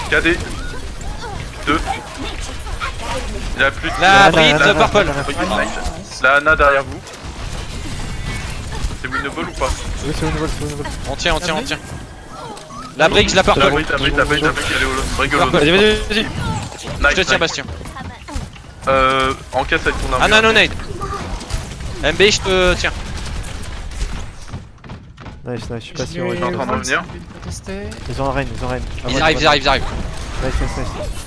KD. 2. Il a plus de... La bride purple. Nice. La Ana derrière vous. C'est winnable ou pas? Oui, c'est une vol. On tient. La Briggs, la purple. La brigue, elle est au brigue au Purple. Vas-y. Nice, Je te tiens, nice. Bastien. Encaisse avec ton armure. Ana no nade. MB, je te tiens. Nice, je suis pas Je sûr. vais- est en train de revenir. je vais tester. Ils ont un reine. Ils arrivent.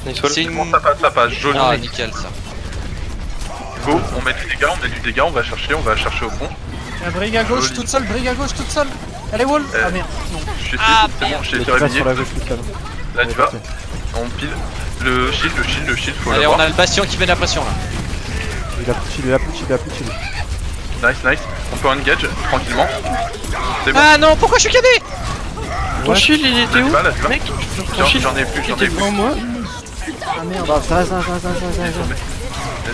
Nice. C'est une. Bon, ça passe, joli. Ah, nickel ça. Go, on met du dégât, on va chercher au fond. La brigue à gauche Joli. toute seule, Elle est wall. Ah merde, non. Je suis ici, Ah, c'est bon, merde. je t'ai Il passe réveillé. sur la gauche tout seul. Là tu vas, on pile. Le shield, faut Allez, l'avoir. on a le bastion qui met la pression là. Il a plus de shield. Nice. On peut engage tranquillement. C'est bon. Ah non, pourquoi je suis cadé? Ton shield, il était où? Là tu vas. Mec, J'en ai plus. il était devant moi. Ah merde. Ça.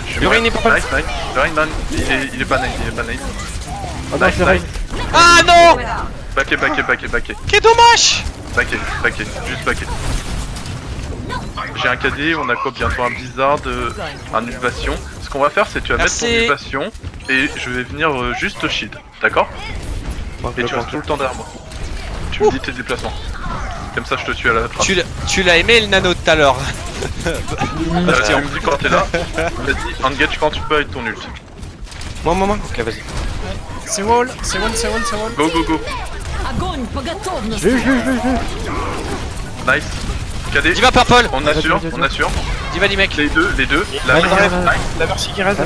Je suis Le Reign mort. est pas mal. Nice. Le Reign, non, il est pas nice. Oh non, Nice, c'est reine. Ah non! Backé. Quel dommage! Backé, juste backé. J'ai un KD, on a quoi bientôt un blizzard, un ulvation. Ce qu'on va faire c'est tu vas mettre ton Merci. ulvation et je vais venir juste shield, d'accord? Et tu restes tout le temps derrière moi. Tu me dis tes déplacements. Comme ça je te tue à la trace. Tu l'as aimé le nano tout à l'heure. Tu me dis quand t'es là, vas-y, engage quand tu peux avec ton ult. Moi. Ok, vas-y. C'est wall. Go. Je l'ai. Nice. KD, Diva purple. on assure. Diva mec. Les deux. La Reine, Reign, Reine. La merci qui reste.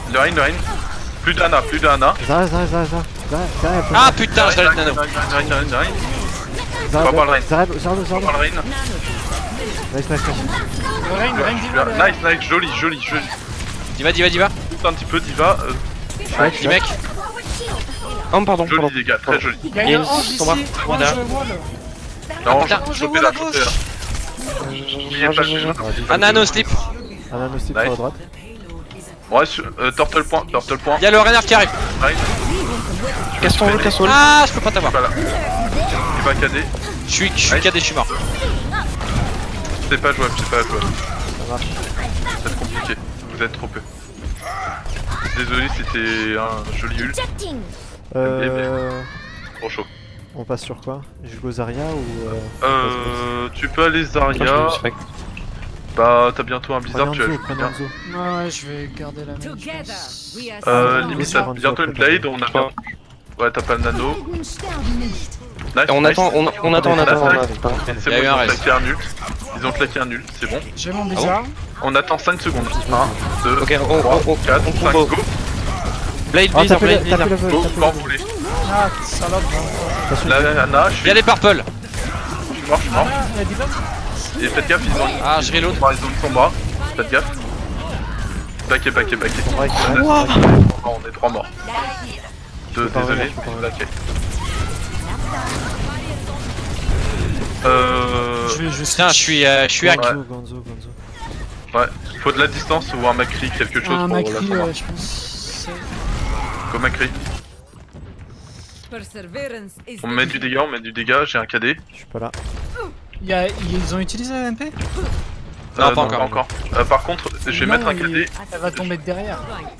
le Reign. Plus d'Ana. Zara. Ah putain, je l'ai le nano. Reign. On va voir le Reign. Zara. On va voir le Reign. Nice. Le Reign Diva derrière. Nice, joli. Diva. Un petit peu Diva. Mec. Oh, pardon. Joli dégâts, très joli. Il y a Il y a une une ange ici. sombre. Ange Voilà. wall. Non, putain. chopez la. N'oubliez pas le jeu. Un nano slip. Un nano slip Nice. sur la droite. Ouais, turtle point. Y'a le Reinhardt qui arrive. Reign, Casse ton wall. Ah, je peux pas t'avoir. pas là. Il va cader. Je suis cadé, je suis mort. C'est pas jouable. Ça marche. C'est compliqué. Vous êtes trop peu. Désolé, c'était un joli ult. Trop chaud. On passe sur quoi? Je go Zarya ou Tu peux aller Zarya. Bah, t'as bientôt un blizzard, tu vas jouer bien. Anzo. Ouais, je vais garder la main. Limite, t'as bientôt une blade, on a pas. Ouais, t'as pas le nano. Nice, On nice. attend. C'est Il y a eu bon, un ils ont reste. claqué un ult. Ils ont claqué un ult, c'est bon. J'ai mon blizzard. On attend 5 secondes. 1, 2, Ok, 3, 4, 5, go. Blade Oh, Blizzard, tapez Blade Blizzard. le Go, vol. quand vous voulez. Ah, salope. Là, Anna, je suis Y'a les purple. mort. Ah, il y a Diva. Et faites gaffe, ils ont Ah, je reload. ils ont son bras. Faites gaffe. Backé. Break, On est 3 morts. Désolé. Backé. Je vais juste. Putain, je suis hack. Gonzo. Ouais, faut de la distance ou un Macri, quelque chose Un pour Macri, la tomber. je pense. Go Macri. Perseverance is On met du dégât, j'ai un KD. Je suis pas là. Ils ont utilisé la MP? Non, pas encore. Par contre, je vais Non, mettre un KD. Elle va tomber de derrière.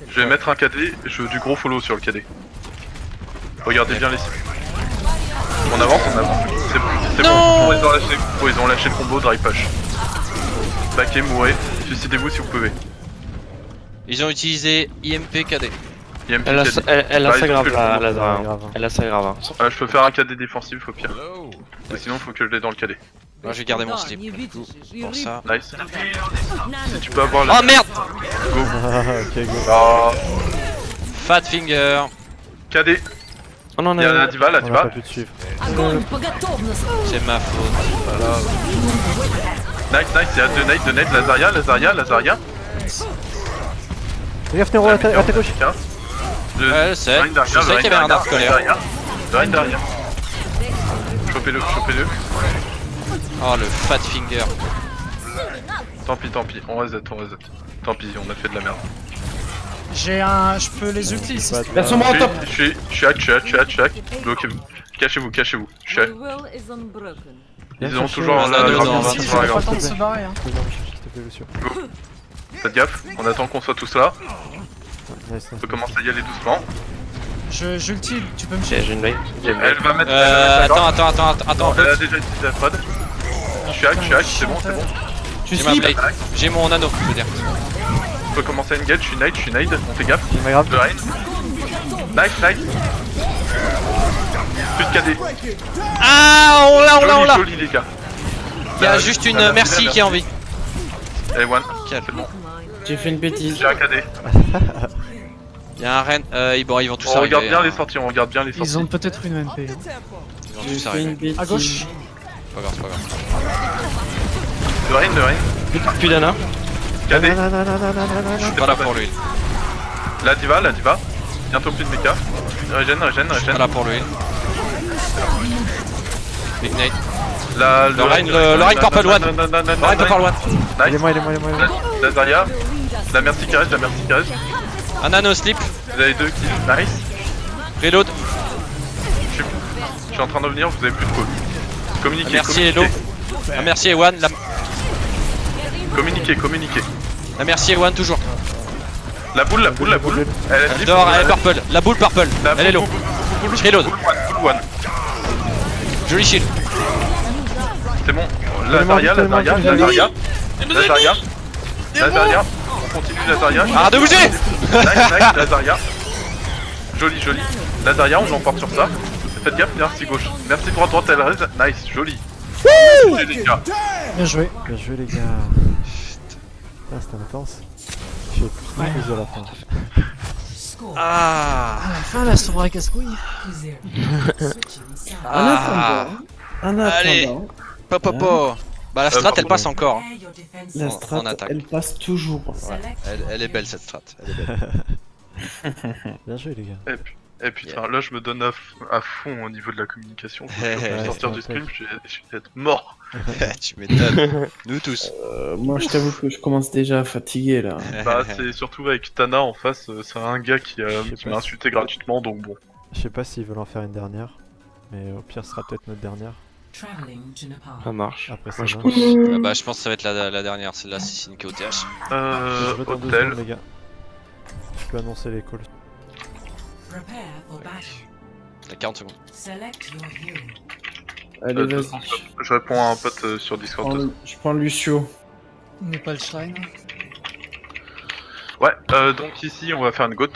Je vais mettre un KD, je veux du gros follow sur le KD. Regardez bien les cibles. On avance. C'est bon. Oh, ils ont lâché le combo dry push. Backé, mourrez. Suicidez-vous si vous pouvez. Ils ont utilisé IMP KD. IMP Elle a KD. sa grave ils ont là, fait le Lazara. grave. Elle a sa grave. Je peux faire un KD défensif au pire. Mais sinon, faut que je l'ai dans le KD. Moi, je vais garder mon slip du coup, pour ça. Nice. Si tu peux avoir la. Oh merde! Ok, go. Ah, Fat finger. KD. Oh non, Il y a la diva, On a pas pu te suivre. C'est ma faute. Nice, il y a deux nades, Lazaria. Fais gaffe, Nero, à ta gauche. Ouais, je sais. Je sais qu'il y avait un arc colère. Le Rein derrière. Chopez-le. Oh, le fat finger. Tant pis, on reset. Tant pis, on a fait de la merde. Je peux les ultis. Pas de- Laisse-moi en top. Je suis hack. Bloquez-vous. Cachez-vous. Je suis hack. Viens Ils ont chercher, toujours un la anneau dans grave. 20 Si, secondes. j'ai pas le temps de se barrer. Hein. Viens me chercher, s'il te plaît, Lucio. Faites gaffe, on attend qu'on soit tous là. Nice. On peut commencer à y aller doucement. J'ulti, tu peux me chercher. J'ai une veille. Elle va mettre. Attends. Elle a déjà utilisé la prod. Je suis hack, c'est bon. J'ai ma blade. J'ai mon anneau, je veux dire. On peut commencer à engage, je suis nade, on fait gaffe. J'ai ma grave. Le Rein. Nice. Plus de KD. Ah, on l'a. Joli les gars. Il y a juste une merci qui a envie. Allez, one. Calme. C'est bon. J'ai fait une bêtise. J'ai un KD. Il y a un reine. Bon, ils vont tous On regarde arriver. bien les sorties, Ils ont peut-être une MP. Hein. Ils vont J'ai tous fait arriver. une bêtise. À gauche. C'est pas grave. Le Rein. Plus d'Anna. KD. Je suis pas là pour lui. La diva. Bientôt plus de mecha. Regen. Je suis pas là pour lui. Big Nate. Le Rein Purple One. Rein Purple One. Nice. Aidez-moi. Lazaria. La merci qui reste. Un nano slip. Vous avez 2 kills. Nice. Reload. Je suis en train de venir, vous avez plus de call. Communiquez. Merci Hello. La merci Ewan. Communiquez. La merci Ewan toujours. La boule. Elle Elle dort, elle est purple. La boule purple. Elle est low. Je reload. Boule one. Joli shield. C'est bon. Lazaria. On continue Lazaria. Arrête de bouger. Nice, Lazaria. Joli. Lazaria, on l'emporte sur ça. Faites gaffe, merci gauche. Merci droite, elle reste. Nice, joli. Les gars. Bien joué. Bien joué, les gars. Ah, c'était intense. J'ai plus à la fin. Ah. À la fin, la sombre à casse-couille. En Allez. attendant, Popopo. Bah la strat elle passe encore. la En strat, attaque. elle passe toujours. Elle est belle cette strat. Elle est belle. Bien joué, les gars. Et putain, là je me donne à fond au niveau de la communication. Faut que je puisse sortir du stream, je vais être mort. Tu m'étonnes. Nous tous. Moi, je t'avoue que je commence déjà à fatiguer là. Bah, c'est surtout avec Tana en face, c'est un gars qui m'a insulté gratuitement, donc bon. Je sais pas s'ils veulent en faire une dernière. Mais au pire, ce sera peut-être notre dernière. Ça marche. Après ça, Moi, je va. pense. Bah je pense que ça va être la dernière. Celle-là c'est Sinke OTH. Je vote en 2 Hôtel. secondes, les gars. Je peux annoncer les calls. T'as 40 secondes. Allez, vas-y. Je réponds à un pote sur Discord. Je prends Lucio. N'est pas le shrine. Ouais, donc ici on va faire une goat.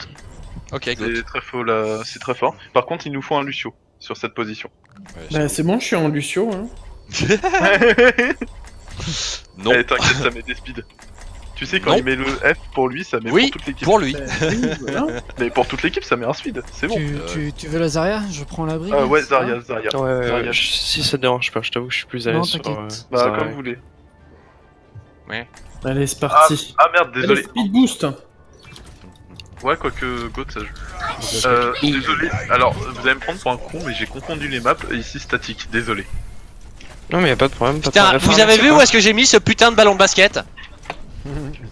Ok, good. C'est très faux là, c'est très fort. Par contre, il nous faut un Lucio sur cette position. Bah, c'est bon, je suis en Lucio. Hein. Non. Eh, t'inquiète, ça met des speeds. Tu sais, quand Non. il met le F pour lui, ça met Oui, pour toute l'équipe. pour lui. Bah, oui, voilà. Mais pour toute l'équipe, ça met un speed, c'est bon. Tu veux la Zarya? Je prends l'abri. Ouais, ça va Zarya. Si ça te dérange pas, je t'avoue que je suis plus à Non, l'aise sur. t'inquiète. Bah, Zarya. comme vous voulez. Allez, c'est parti. Ah merde, Allez, désolé. speed boost. Ouais, quoique Goat ça joue. Désolé, alors vous allez me prendre pour un con, mais j'ai confondu les maps et ici statique, désolé. Non, mais y'a pas de problème. Putain, vous avez vu où est-ce que j'ai mis ce putain de ballon de basket?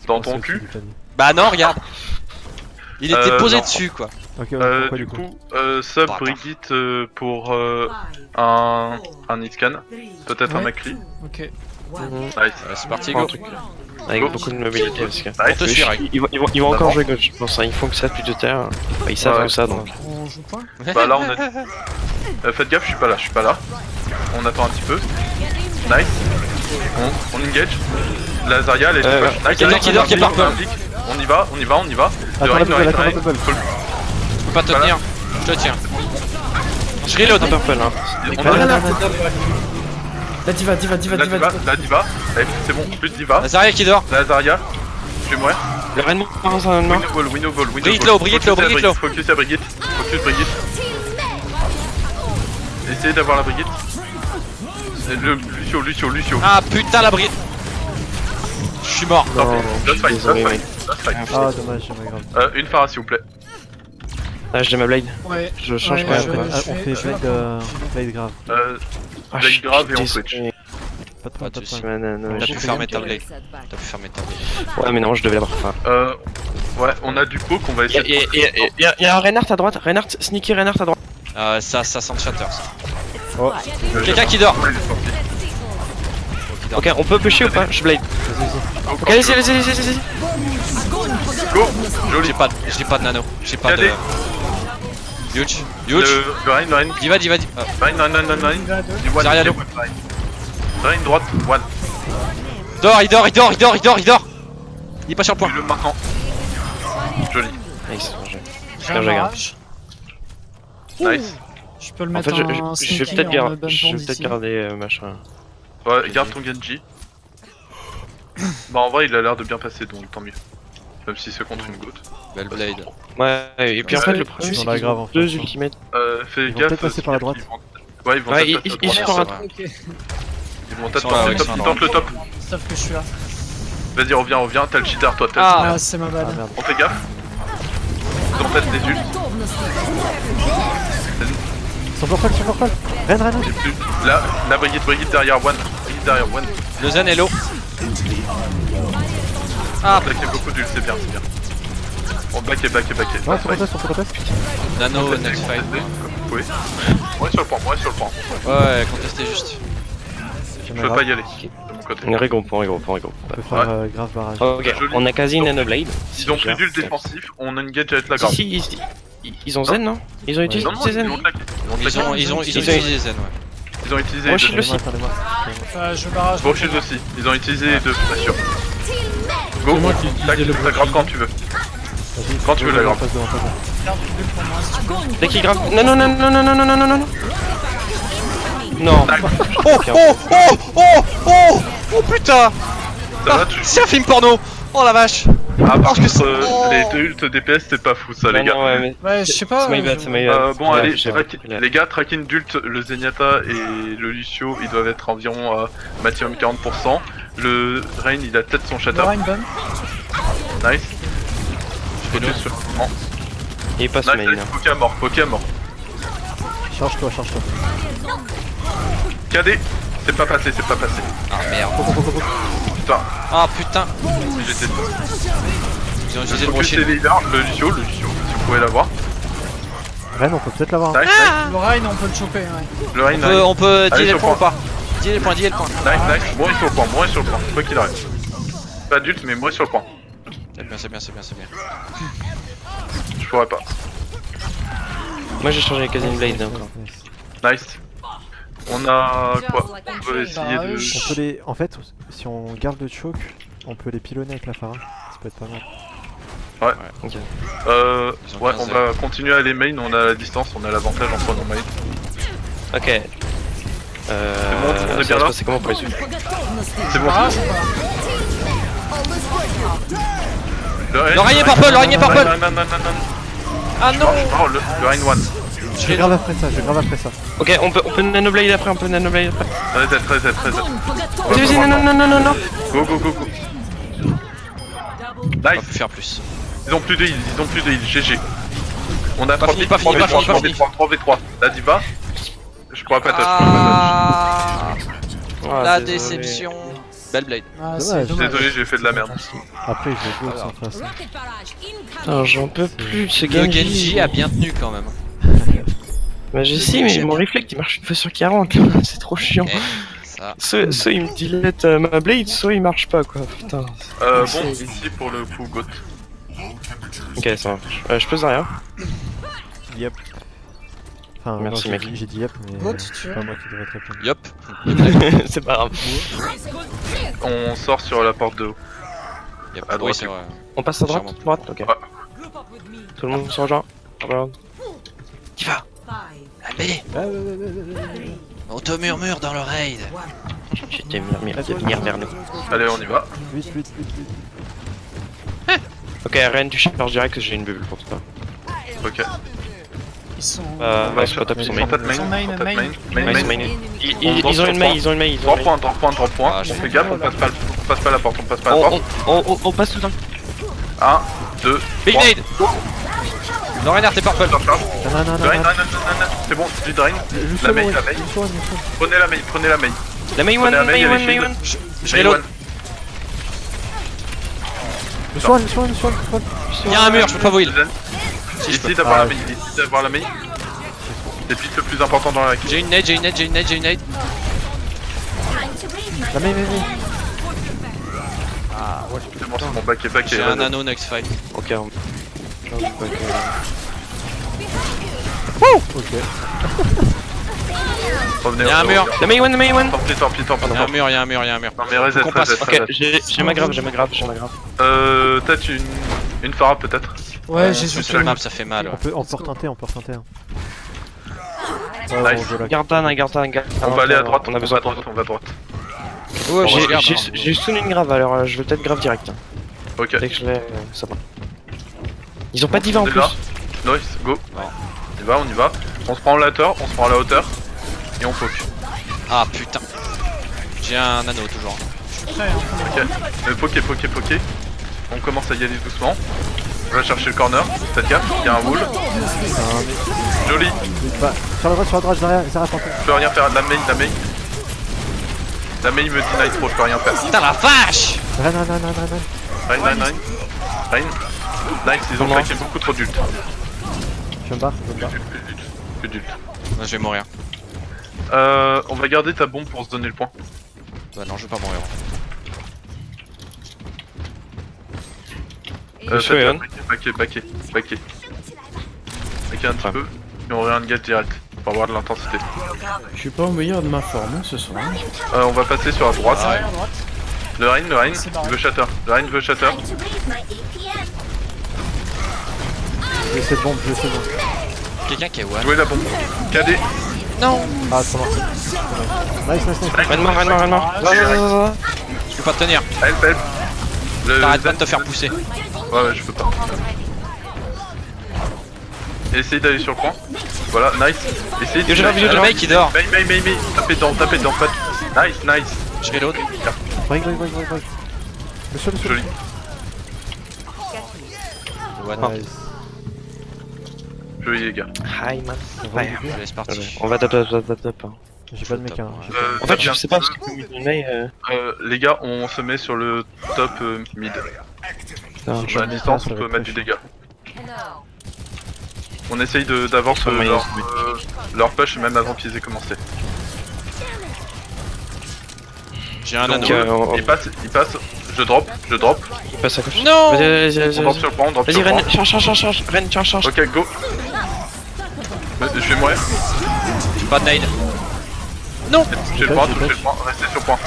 Dans ton cul. Bah non, regarde. Il était posé non. dessus quoi. Ok, pourquoi Du coup, sub Bon, attends. Brigitte pour un Nitscan, peut-être un Ouais. McCree. Ok. Nice. C'est parti, Un go. truc avec beaucoup de mobilité parce que. On te suit, Reg. Ils vont encore jouer gauche, je pense. Ils font que ça depuis 2 terres. Ils savent Ouais. que ça donc. On joue point. Bah là on a... faites gaffe, je suis pas là. On attend un petit peu. Nice. On engage. La Zarya elle est Ouais, push. Nice. Qui est qui est purple. On y va. Attends, la bubble, attends, la bubble. Je peux pas te tenir. Je te tiens. Je reload. Un purple hein. On Voilà, a là, la diva. la diva. Allez, c'est bon, plus de diva. Zarya qui dort. La Zarya. Je vais mourir. Le Rennes par un main. Winnow ball. Brigitte low, Brigitte low, Brigitte low. Focus à Brigitte. Focus Brigitte. Essayez d'avoir la Brigitte. Le Lucio. Ah putain la bride. Je suis mort. Tant Non, pis. Just fight, désolé, just fight. Ah, dommage, j'aimerais grave. Une Pharah s'il vous plaît. Ah, j'ai ma blade. Ouais. Je change Ouais, pas. je- après. Ah, on fait blade grave. Ah, Blade je- grave et on je- switch. Pas de problème, pas de tu- problème. Ouais, T'as j'ai- pu fermer ta blade. T'as pu fermer ta blade. Ouais, mais non, je devais l'avoir. Enfin, Ouais, on a du poke, on va essayer de... Y'a un Reinhardt à droite. Reinhardt, sneaky Reinhardt à droite. Ça sent shatter ça. Oh, Quelqu'un qui dort. Ouais, il est sorti. Ok, on peut pusher ou pas? Je blade. Ok, allez-y. Go. Joli. J'ai pas de nano. J'ai pas de. KD. Huge. Le Rein. Diva. Rein. Du one. Zarya low. Rein droite, one. Dors, il dort. Il est pas sur le point. Du le marquant. Joli. Nice. J'ai un je regarde. barrage. Nice. Je peux le En mettre fait, en je vais sneaky peut-être en garder, bump je vais d'ici. peut-être garder machin. Ouais, garde ton Genji. Bah en vrai il a l'air de bien passer donc tant mieux. Même si c'est contre une goutte. Belle blade. Ouais, et puis en fait, le problème, Ils c'est sont là qu'ils grave, ont en fait. 2 ultimates. Fais Ils vont gaffe. peut-être passer par la droite. Ouais, ils vont Ouais, peut-être ils passer sont par la droite. à Ouais. Ils vont Ils peut-être sont là, tenter ouais, le ils top, sont ils là. tentent le top. Sauf que je suis là. Vas-y, reviens, t'as le cheater toi, t'as le Ah. cheater. Ah, c'est ma Ah balle. merde. On fait gaffe. Ils ont peut-être des ults. Son purple. Rennes. J'ai plus. Là, la Brigitte derrière one. Le Zen est low. Ah, back et beaucoup d'ults, c'est bien. On back et back. Ouais, on fait contest. Nano, next fight. Vous pouvez. Moi sur le point. Ouais, contestez juste. Je peux pas y aller. De mon côté. Rigole point. On peut faire grave barrage. Ok, Joli. on a quasi Nano Blade. Ils ont plus d'ults défensifs, on engage avec la garde. Si, ils ont Zen, non? Ils ont utilisé Non, ces Zen? ils ont claqué. Ils ont utilisé Zen, ouais. Ils ont utilisé Moi, les je deux. suis le Attendez-moi. Je barrage. Bon, shield aussi. Ils ont utilisé les deux, bien sûr. Go, C'est moi qui tac, utilisais le la grave quand tu veux. Vas-y, Quand tu veux, la grave. passe devant. Garde le bulle pour moi si tu veux. Dès qu'il grave. Non. Non. Tac. Oh putain. Ça va, tu... C'est un film porno. Oh la vache. Ah, par que c'est- contre, les deux ults DPS, c'est pas fou ça, les gars. Non, ouais, mais. Ouais, je sais pas. C'est my bad, je- c'est my bad. Bon, allez, J'ai les gars, tracking d'ult, le Zenyatta et le Lucio, ils doivent être environ à maximum 40%. Le Rain, il a peut-être son shatter. Laura, une bonne. Nice. Hello. Focus sur le moment. Il passe Nice, main. nice, Poké à mort. Charge-toi. KD, c'est pas passé. Ah merde. Putain, Ah putain. j'étais Ils ont utilisé le Focus et brochet. les gars, le Lucio, si vous pouvez l'avoir. Rennes, on peut peut-être l'avoir. Nice, Laura, on peut le choper, ouais. nice. Le Rain, On peut Allez, dealer le sur point ou point. pas? Dealer le point. Nice. Moi sur le point, quoi qu'il arrive. Pas d'adulte, mais moi sur le point. C'est bien. Je pourrais pas. Moi, j'ai changé quasi une Blade encore. Nice. On a quoi? On peut essayer de... On peut les. En fait, si on garde le choke, on peut les pilonner avec la Pharah. Ça peut être pas mal. Ok. Ils ont Ouais, 15 on va continuer à aller main, on a la distance, on a l'avantage en prenant main. Ok. bon, on est bien là. C'est comment pour les suivre? C'est bon. Barrage ou pas? L'oreiller purple, l'oreiller purple. Non. Ah non. Le Rain 1. Je grave après ça, je grave après ça. Ok, on peut nanoblade après, on peut nanoblade après. Reset. Vas-y, non. Go. On va Nice. plus faire plus. Ils ont plus de heal, GG. On a Pas 3 fini, pas fini, pas fini, pas fini. 3v3. La diva. Je pourrais pas touch. Ah, Ah, la désolé. déception. Belle blade. Ah, Dommage. c'est dommage. Désolé, j'ai fait de la merde. Après, je vais go sans face. Putain, j'en peux plus de ce Le Genji. Genji a bien tenu quand même. Bah, je sais, mais mon réflexe il marche une fois sur 40, là. C'est trop chiant. Eh, ça. Soit il me dilette ma blade, soit il marche pas quoi. Putain. Bon, ici pour le coup, Goat. Ok, ça marche. Je pose rien. Yep. Enfin, Merci, non, mec. j'ai dit yep, mais Vote, tu c'est veux pas moi qui devrais te répondre. Yup. C'est pas grave. On sort sur la porte de haut. Yup. À droite, Oui, c'est vrai. On passe à droite, Sûrement. droite, ok. Tout le monde se rejoint. Regarde. Qui va? Allez, on te murmure dans l'oreille. J'étais venir vers nous. Allez, on y va. Vite. Ok, Ren, tu charges direct que j'ai une bulle pour toi. Ok. Ils sont. Ouais, je suis pas top, ils sont Ils main. sont top main. Ils sont main, Ils sont top main. main. Ouais, ils sont main. Ils ont une main, ils ont une main. 3 points. Ah, On je fait fais gaffe, on passe pas la porte. On passe tout le temps. 1, 2, Big 3. Nade. Non, Renard, t'es purple. Non. Drain, c'est bon, du drain. La main. Prenez la main. La main one, main one. Je reload. Le soin. Il y a un mur, je peux pas vous heal. Ici d'avoir la main. C'est vite le plus important dans la game. J'ai une nade. La main. C'est bon, c'est mon back est J'ai un anneau next fight. Ok, Ok. Revenez. Il y a un mur. La main one. Tant pis. Il y a un mur. Non mais reset. On passe. Ok, j'ai ma grave. Peut-être une Pharah peut-être. Ouais, j'ai sur sur le map, ça fait mal. Ouais. On peut retenter un. Nice. on veut la- Gardan. On va aller à droite, On a besoin de on va à droite. Ouais, je J'ai regarde. j'ai soon une grave, alors je vais peut-être grave direct. Hein. Ok. Dès que je l'ai, ça va. Ils ont pas diva en On est plus. là. Nice, go. Non. On y va. On se prend la hauteur, et on poke. Ah putain. J'ai un anneau toujours. Ok. Poké. On commence à y aller doucement. On va chercher le corner. Faites gaffe, il y a un wall. Joli. Bah, sur la droite, Zara tente. Je peux rien faire. La main. La main me dit night pro, je peux rien faire. Putain la vache. Non. Rain. Nice, ils ont claqué beaucoup trop d'ult. Je me barre. Que d'ult. Moi, je vais mourir. On va garder ta bombe pour se donner le point. Bah non, je vais pas mourir. suis on. Backé un petit peu. Et on re-engage direct. Pour avoir de l'intensité. Je suis pas au meilleur de ma forme hein, ce soir. On va passer sur la droite. Ah ouais. Le Rein, il veut shatter. Le Rein veut shatter. Je vais essayer de bombe. Quelqu'un qui est one. Jouez la bombe. KD. Non. Ah, ça marche. Nice. Ren mort. Je peux pas te tenir. Help. T'arrêtes pas de te faire pousser. Ouais, je peux pas. Essayez d'aller sur le point. Voilà, nice. Essayez de... J'ai vu le mec qui dort. Main. Tapez dedans, pas. Nice. Je reload. Break. Monsieur. Joli. One. Nice. Joli les gars. Hi man. Je laisse partir. On va top. Hein. J'ai pas de mec. Hein. En fait, je sais pas parce que les gars, on se met sur le top mid. Putain, À la distance, on peut mettre du dégât. On essaye d'avoir leur push même avant qu'ils aient commencé. J'ai un Donc, anneau. il passe, je drop. il passe à gauche. Non. Vas-y. On drop sur le point, Vas-y, Ren, charge. Ren, charge. Ok, go. Je vais mourir. Pas de nade. Non. Touchez le point, restez sur le point.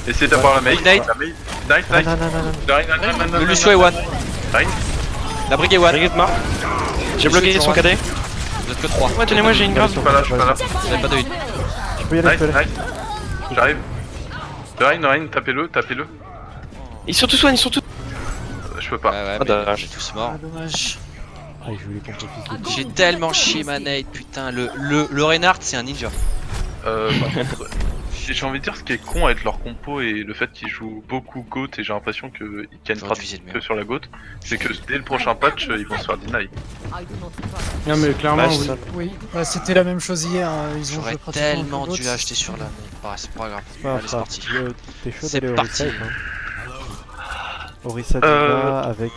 Essayez d'avoir la main. Ignite. Nice. Non. Le Lucio est one. Rein. La brigue est one. Brigade mort. J'ai bloqué son KD. Vous êtes que 3. Ouais, tenez-moi, j'ai une grave. Je suis pas là. Vous avez pas de heal. Je peux y aller. Nice. J'arrive. Rein, tapez-le. Ils sont tous one, Je peux pas. Ouais, Ah, mais dommage. ils sont tous morts. Ah, dommage. Ah, il joue les combos physiques. J'ai tellement chié ma nade, putain. Le Reinhardt, c'est un ninja. Par contre, j'ai envie de dire ce qui est con avec leur compo et le fait qu'ils jouent beaucoup GOAT et j'ai l'impression qu'ils gagnent J'aurais dû viser le pratiquement mur. que sur la GOAT, c'est que dès le prochain patch, ils vont se faire deny. Non mais clairement, Ouais, oui. ça. Oui, bah, c'était la même chose hier. Ils ont J'aurais joué pratiquement tellement que l'autre, dû acheter sur la. Bah, c'est pas grave. Pas Allez, c'est grave, parti. t'es chaud C'est d'aller parti. Orisa, hein. Orisa Diva avec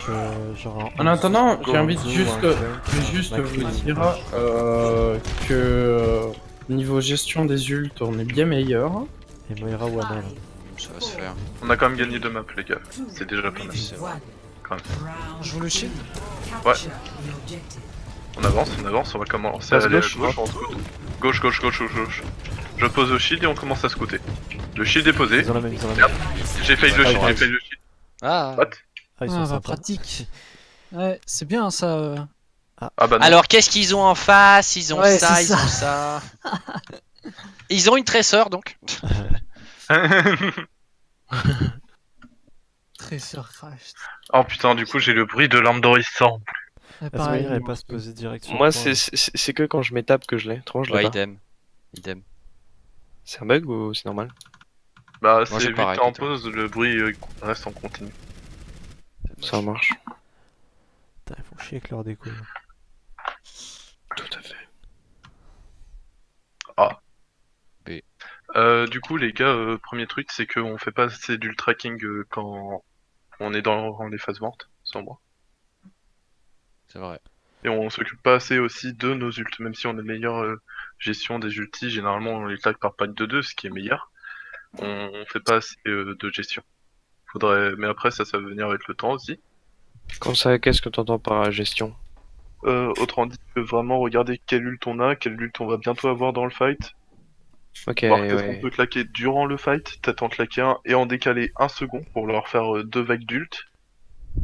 genre En attendant, j'ai envie de Gonzo, juste, un tank, un vous McCree. dire que niveau gestion des ults, on est bien meilleur. Et Moira Wana là. Ça va se faire. On a quand même gagné 2 maps, les gars. C'est déjà pas mal. C'est vrai. On joue le shield. Ouais. On avance, on va commencer à Passe aller gauche, à gauche, on scout. Gauche, gauche, gauche, gauche, gauche. Je pose au shield et on commence à scouter. Le shield est posé. Ils ont la même, ils ont la même. J'ai failli le shield, Ah, j'ai failli le shield. Ah. What? Ah, ils Ah, sont bah, sympas. pratique. Ouais, c'est bien ça. Ah bah non. Alors, qu'est-ce qu'ils ont en face? Ils ont Ouais, ça, c'est ils ont ça. Ils ont une tresseur donc. Tresseur crash. Oh putain, du coup j'ai le bruit de l'arme d'Orison. Ouais, La pareil. Swayer elle pas se poser direct sur Moi, le point. c'est que quand je m'étape que je l'ai. Autrement, je l'ai Ouais, pas. idem. Idem. C'est un bug ou c'est normal? Bah Moi, c'est j'ai vu que pareil, t'es en putain. pause, le bruit reste en continu. Ça marche. Putain, ils font chier avec leur déco. Tout à fait. Du coup les gars, premier truc c'est qu'on fait pas assez du tracking quand on est dans les phases mortes, sans moi. C'est vrai. Et on s'occupe pas assez aussi de nos ults, même si on a meilleure gestion des ultis, généralement on les claque par pack de 2, ce qui est meilleur. On fait pas assez de gestion. Faudrait, mais après ça va venir avec le temps aussi. Quand ça, qu'est-ce que t'entends par gestion? Autrement dit, vraiment regarder quel ult on a, quel ult on va bientôt avoir dans le fight. Ok, Voir qu'est-ce ouais. qu'on peut claquer durant le fight, peut-être en claquer un et en décaler un second pour leur faire 2 vagues d'ult.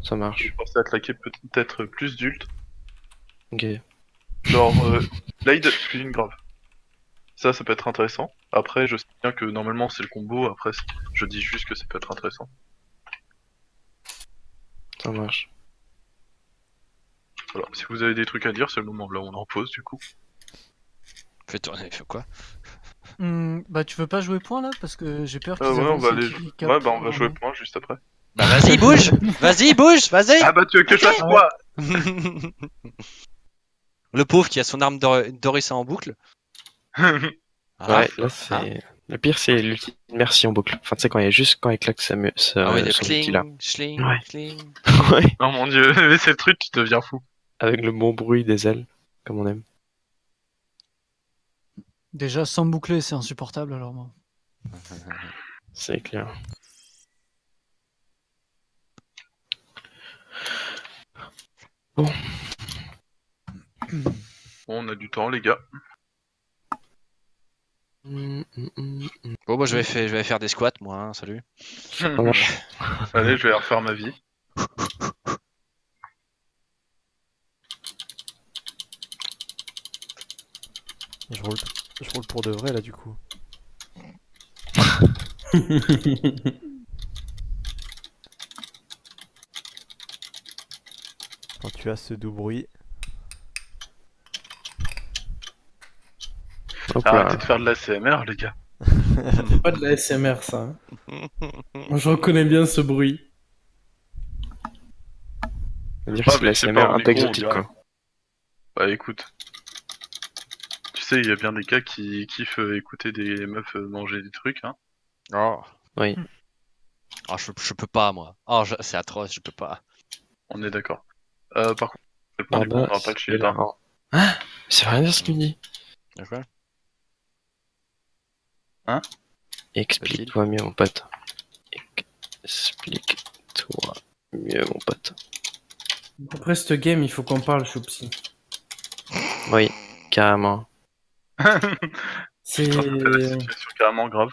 Ça marche. Je pensais à claquer peut-être plus d'ult. Ok. Genre Blade plus une grave. Ça peut être intéressant. Après, je sais bien que normalement c'est le combo, après je dis juste que ça peut être intéressant. Ça marche. Voilà. Si vous avez des trucs à dire, c'est le moment là où on en pose du coup. Fais tourner, fais quoi? Bah tu veux pas jouer point là parce que j'ai peur qu'ils Ouais, on avancent va et aller. qu'ils capent Ouais, bah on va vraiment. jouer point juste après. Bah vas-y, bouge! Vas-y, bouge! Vas-y! Ah bah tu veux que je fasse Ouais. quoi? Le pauvre qui a son arme d'Orisa en boucle. Ah, Ouais, là c'est. Le pire, c'est l'ulti de merci en boucle. Enfin, tu sais, quand il claque sa Ah oui, le son ulti là. cling, schling, Ouais. cling. Ouais. Oh mon dieu, mais c'est le truc, tu deviens fou. Avec le bon bruit des ailes, comme on aime. Déjà sans boucler c'est insupportable alors moi. C'est clair. Bon, on a du temps les gars. Bon, moi je vais faire des squats, moi, hein, salut. Ça marche. Allez, je vais refaire ma vie. Je roule pour de vrai là du coup. Quand tu as ce doux bruit. Hop là. Arrêtez de faire de la CMR les gars. Pas de la SMR ça. Moi, je reconnais bien ce bruit. On va dire que c'est mais la c'est SMR pas un un peu micro, exotique on dirait. quoi. Bah écoute. Tu sais, il y a bien des gars qui kiffent écouter des meufs manger des trucs, hein. Oh. Oui. Ah, je peux pas, moi. Oh, c'est atroce, je peux pas. On est d'accord. Par contre, le point Ah du coup, on bah, aura pas le c'est shield, là. hein. Ah, c'est rien dire ce qu'il me dit. D'accord. Explique-toi mieux, mon pote. Explique-toi mieux, mon pote. Après cette game, il faut qu'on parle, Choupsi. Oui, carrément. C'est. C'est la situation carrément grave.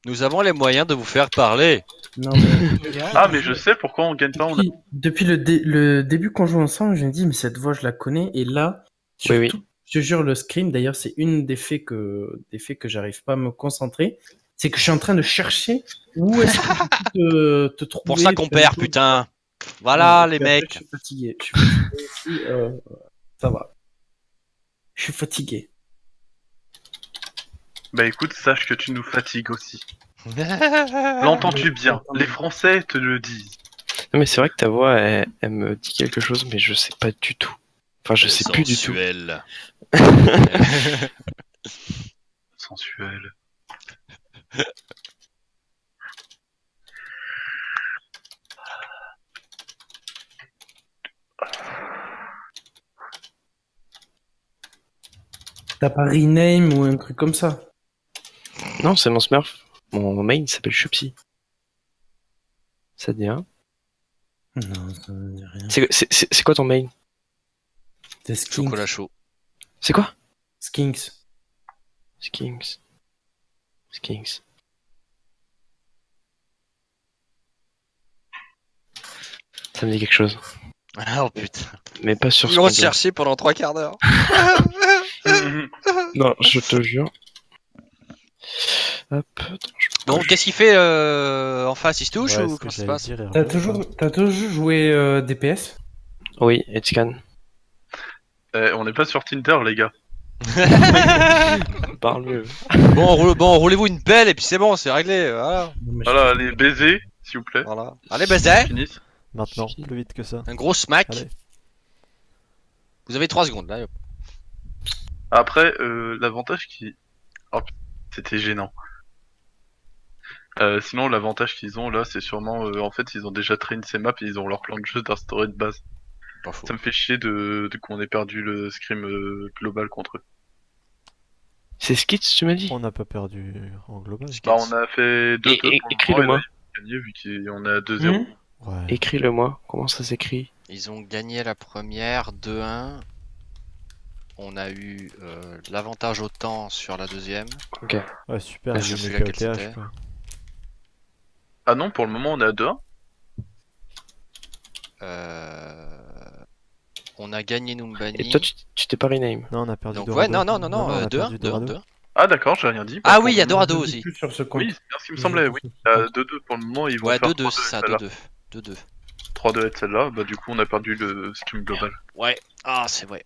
Nous avons les moyens de vous faire parler. Non mais. Ah mais je sais pourquoi on gagne pas, on a... Depuis le début qu'on joue ensemble, je me dis mais cette voix je la connais et là, surtout, Oui. je te jure le scream. D'ailleurs, c'est une des faits que j'arrive pas à me concentrer. C'est que je suis en train de chercher où est-ce que je peux te trouver. Pour ça qu'on perd, putain. Voilà, Ouais, les puis après, mecs. Je suis fatigué. Si, ça va. Je suis fatigué. Bah écoute, sache que tu nous fatigues aussi. L'entends-tu bien? Les Français te le disent. Non, mais c'est vrai que ta voix, elle me dit quelque chose, mais je sais pas du tout. Enfin, je sais plus du tout. Sensuel. Sensuel. T'as pas rename ou un truc comme ça? Non, c'est mon Smurf. Mon main s'appelle Chupsy. Ça te dit rien? Non, ça me dit rien. C'est quoi ton main? C'est Skinks. Chocolat chaud. C'est quoi? Skinks. Skinks. Ça me dit quelque chose. Oh putain. Mais pas sur ce Ils l'ont compte-là. cherché pendant 3 quarts d'heure. Non, je te jure. Hop, attends, Bon, qu'est-ce qu'il fait en face? Il se touche Ouais, ou ce que comment ça se j'allais passe? dire, Hervé. T'as toujours joué DPS? Oui, Edscan. On n'est pas sur Tinder, les gars. Parle mieux. Bon, roulez-vous une pelle et puis c'est bon, c'est réglé. Voilà. Voilà, allez, baiser, s'il vous plaît. Voilà. Allez, baiser. Finisse. Maintenant, plus vite que ça. Un gros smack. Allez. Vous avez 3 secondes là. Hop. Après, l'avantage qui... Oh, c'était gênant. Sinon, l'avantage qu'ils ont là, c'est sûrement... en fait, ils ont déjà traîné ces maps et ils ont leur plan de jeu d'instaurer de base. Pas faux. Ça me fait chier de qu'on ait perdu le scrim global contre eux. C'est Skits, tu m'as dit? On n'a pas perdu en global. Bah, on a fait 2-2 pour Écris-le-moi. gagné vu qu'on est à 2-0. Ouais. Écris-le-moi. Comment ça s'écrit? Ils ont gagné la première 2-1. On a eu l'avantage au temps sur la deuxième. Ok. Ouais, super, Je j'ai sais mis laquelle KOTH, c'était. quoi. Ah non, pour le moment, on est à 2-1. On a gagné Numbani. Et toi, tu t'es pas rename. Non, on a perdu Donc Dorado. ouais, non, on a 2-1, perdu Dorado. 2-1. Ah d'accord, j'ai rien dit. Ah Bah, oui, il y a pour le Dorado Je dis aussi. plus sur ce compte. Oui, c'est bien ce qui me semblait, oui. 2-2 pour le moment, ils vont Ouais, faire 2-2, c'est ça, 3-2 2-2. 3-2 avec celle-là, bah du coup on a perdu le scrim global. Ouais, ah, c'est vrai.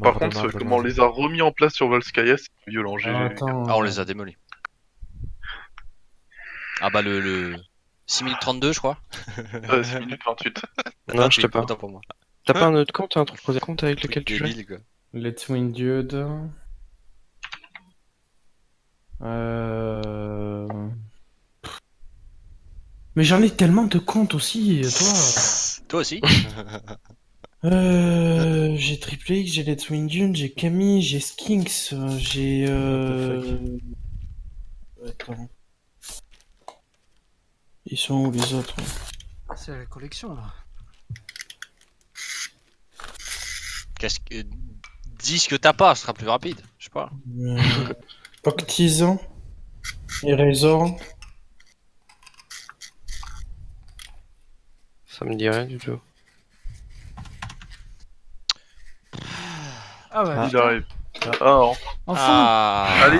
Par Bon, contre, dommage, comment on les a remis en place sur Volskaya, c'est violent. J'ai... Attends. Ah, on les a démolis. Ah bah le 6032, je crois. 6 minutes 28. Non, je te pas. Autant pour moi. T'as pas un autre compte, un troisième compte avec lequel tu joues? Débile, quoi. Let's Win Dude. Mais j'en ai tellement de comptes aussi, toi. Toi aussi. J'ai Triple X, j'ai Let's Win Dune, j'ai Camille, j'ai Skinks, j'ai Attends. Ils sont où les autres? C'est la collection là. Qu'est-ce que... Dis ce que t'as pas, ce sera plus rapide. Je sais pas. Octisan, Erasor. Ça me dit rien du tout. Ah ouais. Il arrive. Ah, Enfin. Ah. allez,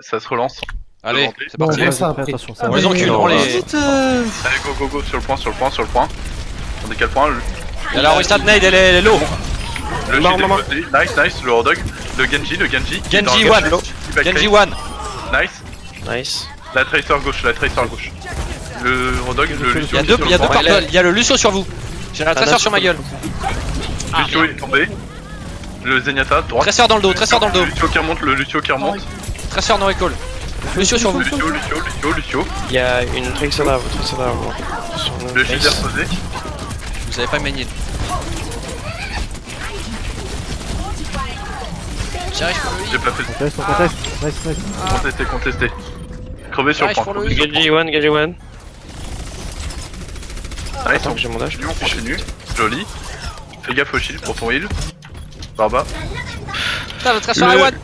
ça se relance. Allez, Demandez. c'est Bon, parti. on voit ça Fais après. attention, ça On va. les encule, on les... Vite, Allez, go, sur le point. On est quel point? Il y a la Restart Nade, elle est low. Le Non, shield est non, posé. Nice, le Hordog. Le Genji. Genji one. Genji one. Nice. Nice. La Tracer à gauche. Le Hordog, le Lucio. Il y a deux sur le point. purple, il y a le Lucio sur vous. J'ai la tresseur sur ma gueule. Lucio est tombé. Le Zenyatta, droite. Tresseur dans le dos, tresseur dans le dos. Le Lucio qui remonte. Tresseur no recall. Lucio sur vous. Lucio. Il y a une Tracer là, sur Le shield est reposé. Vous avez pas manié. J'arrive pour lui. J'ai pas fait On conteste. Nice. contester. Crevé sur le J'arrive point. pour lui. Genji one. Nice, Attends que j'ai mon dash. on continue. Joli. Fais gaffe au shield pour ton heal. Barba. Putain, le tresseur est one.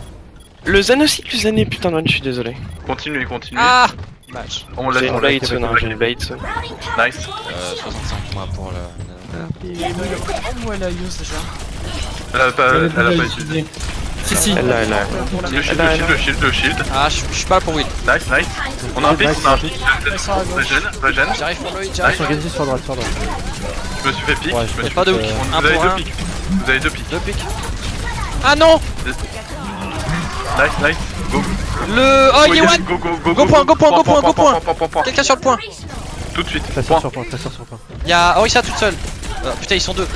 Le Zen aussi, le Zen est putain de one, je suis désolé. Continue. Ah. Match. On J'ai laisse, une blade zone, hein, j'ai une blade zone. Nice. 65 points pour le... Où elle a use déjà? Elle a pas utilisé. Si. Elle l'a. Le shield. Ah, je suis pas là pour Will. Nice. On a un pic. Ça sera à gauche. Regen. J'arrive pour lui, Ah, j'arrive. sur Genji, sur droite. Tu Je me suis fait pique. Ouais, Je me je suis pas de fait, hook. Vous Un avez pour deux un. piques. Vous avez deux piques. Deux piques. Ah non! Nice. Go. Le. Oh, il est one! Go point. Quelqu'un sur le point. Tout de suite. très Point. sûr sur point, très sûr sur point. Il y a Orisa toute seule. Putain, ils sont deux.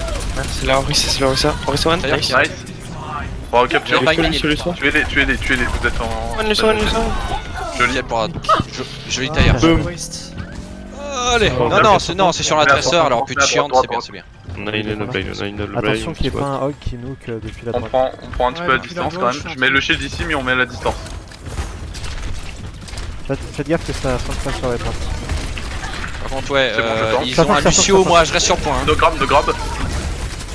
C'est la Orisa. Orisa one, D'ailleurs, nice. Nice. Bon, capture. J'avais pas gagné. Tuez-les. Vous êtes en. One, le soin. Joli pour joli tailleur. Boom. Waste. Allez. Non, c'est sur la tresseur, alors plus de chiant, droite, c'est bien. On a une blade. Attention qu'il n'y ait pas un hog qui nuke depuis la On droite. prend un petit Ouais, peu à depuis la distance quand droite, même. je Je pense mets que- le shield ici, mais on met à la distance. Faites gaffe que ça fonce pas sur la droite. Par contre, ouais, C'est bon, je tente. ils ont un Lucio, moi je reste sur le point. No grab.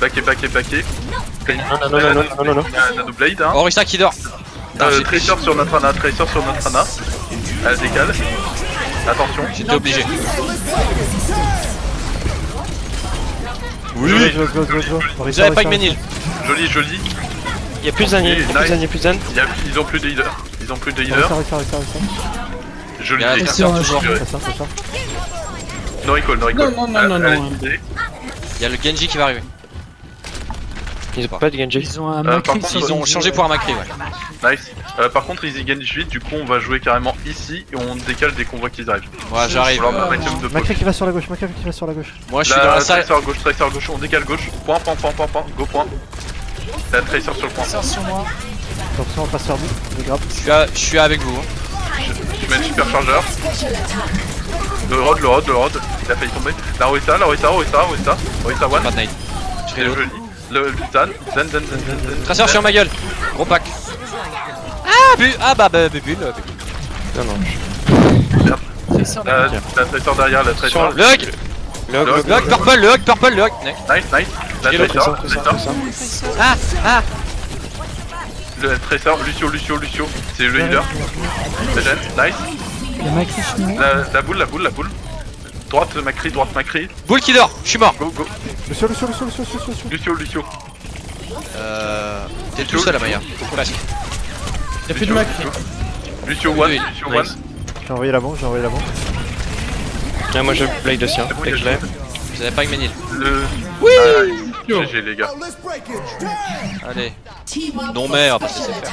Backé. Non. Il y a un Nano Blade, hein. Orisa qui dort. Tracer sur notre Ana. Elle décale. Attention. J'étais obligé. Oui. Go. Vous avez pas que Ménil. Joli. Y'a plus d'années, Ils ont plus de healer. Réussir. Joli. Il y a la tresseur toujours. Très sûr. No recall. Non. Il y a le Genji qui va arriver. Ils ont pas de Genji. Ils ont un par Macri contre, sur Ils ont Genji, changé ouais. pour un Macri, ouais. Nice. Par contre, ils y gagnent vite. Du coup, on va jouer carrément ici et on décale dès qu'on voit qu'ils arrivent. Moi j'arrive. Pour leur maximum de Macri push. qui va sur la gauche. Moi je suis dans la salle. Tracer gauche, on décale gauche. Point. Go point. La Tracer sur le point. Sors sur moi. Attention, on passe sur vous. Les grabs. Je suis avec vous. Je mets le super chargeur. Le rod. Il a failli tomber. La Orisa one. Pas de nade. Je C'est fais l'autre. joli. Le Zan. Traceur sur ma gueule. Gros pack. Bulle. Non. C'est ça. La Tracer derrière, la Tracer. Le hug. Le hug purple, le hug. Nice. La J'ai le Tracer. Ah. Le Tracer, Lucio. C'est le healer. C'est Gen. Nice. Il y a Macri chinois. La boule. Droite Macri. Boule qui dort. Je suis mort. Go. Lucio. Lucio. T'es tout seul à Maya. Presque. Y'a plus de Mac. Lucio one. Oui, Lucio nice. one. J'ai envoyé la bombe. Ah, moi je blade aussi, hein. C'est bon, Dès que je l'ai. Vous avez pas que Ménil. Oui. GG les gars. Allez. Non mais on va pas se laisser faire.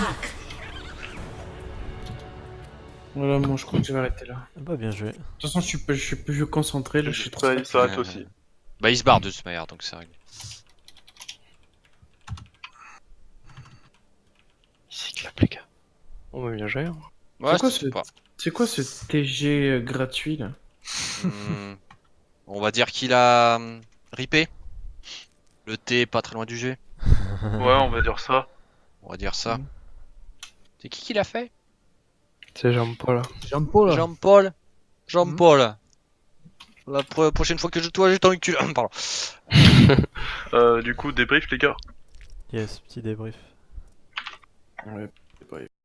Voilà, moi je crois que je vais arrêter là. Bah bien joué. De toute façon, je suis plus concentré là, je suis trop. Ça s'arrête aussi. Bah il se barre de toute manière donc c'est réglé. C'est clap les gars. On va bien jouer. Hein. Ouais, quoi, c'est pas. C'est quoi ce TG gratuit là? On va dire qu'il a ripé. Le T est pas très loin du G. Ouais, on va dire ça. On va dire ça. C'est qui l'a fait? C'est Jean-Paul. Jean-Paul. Jean-Paul. La prochaine fois que je toi, j'ai ton cul. Pardon. Du coup, débrief les gars. Yes, petit débrief. Ouais.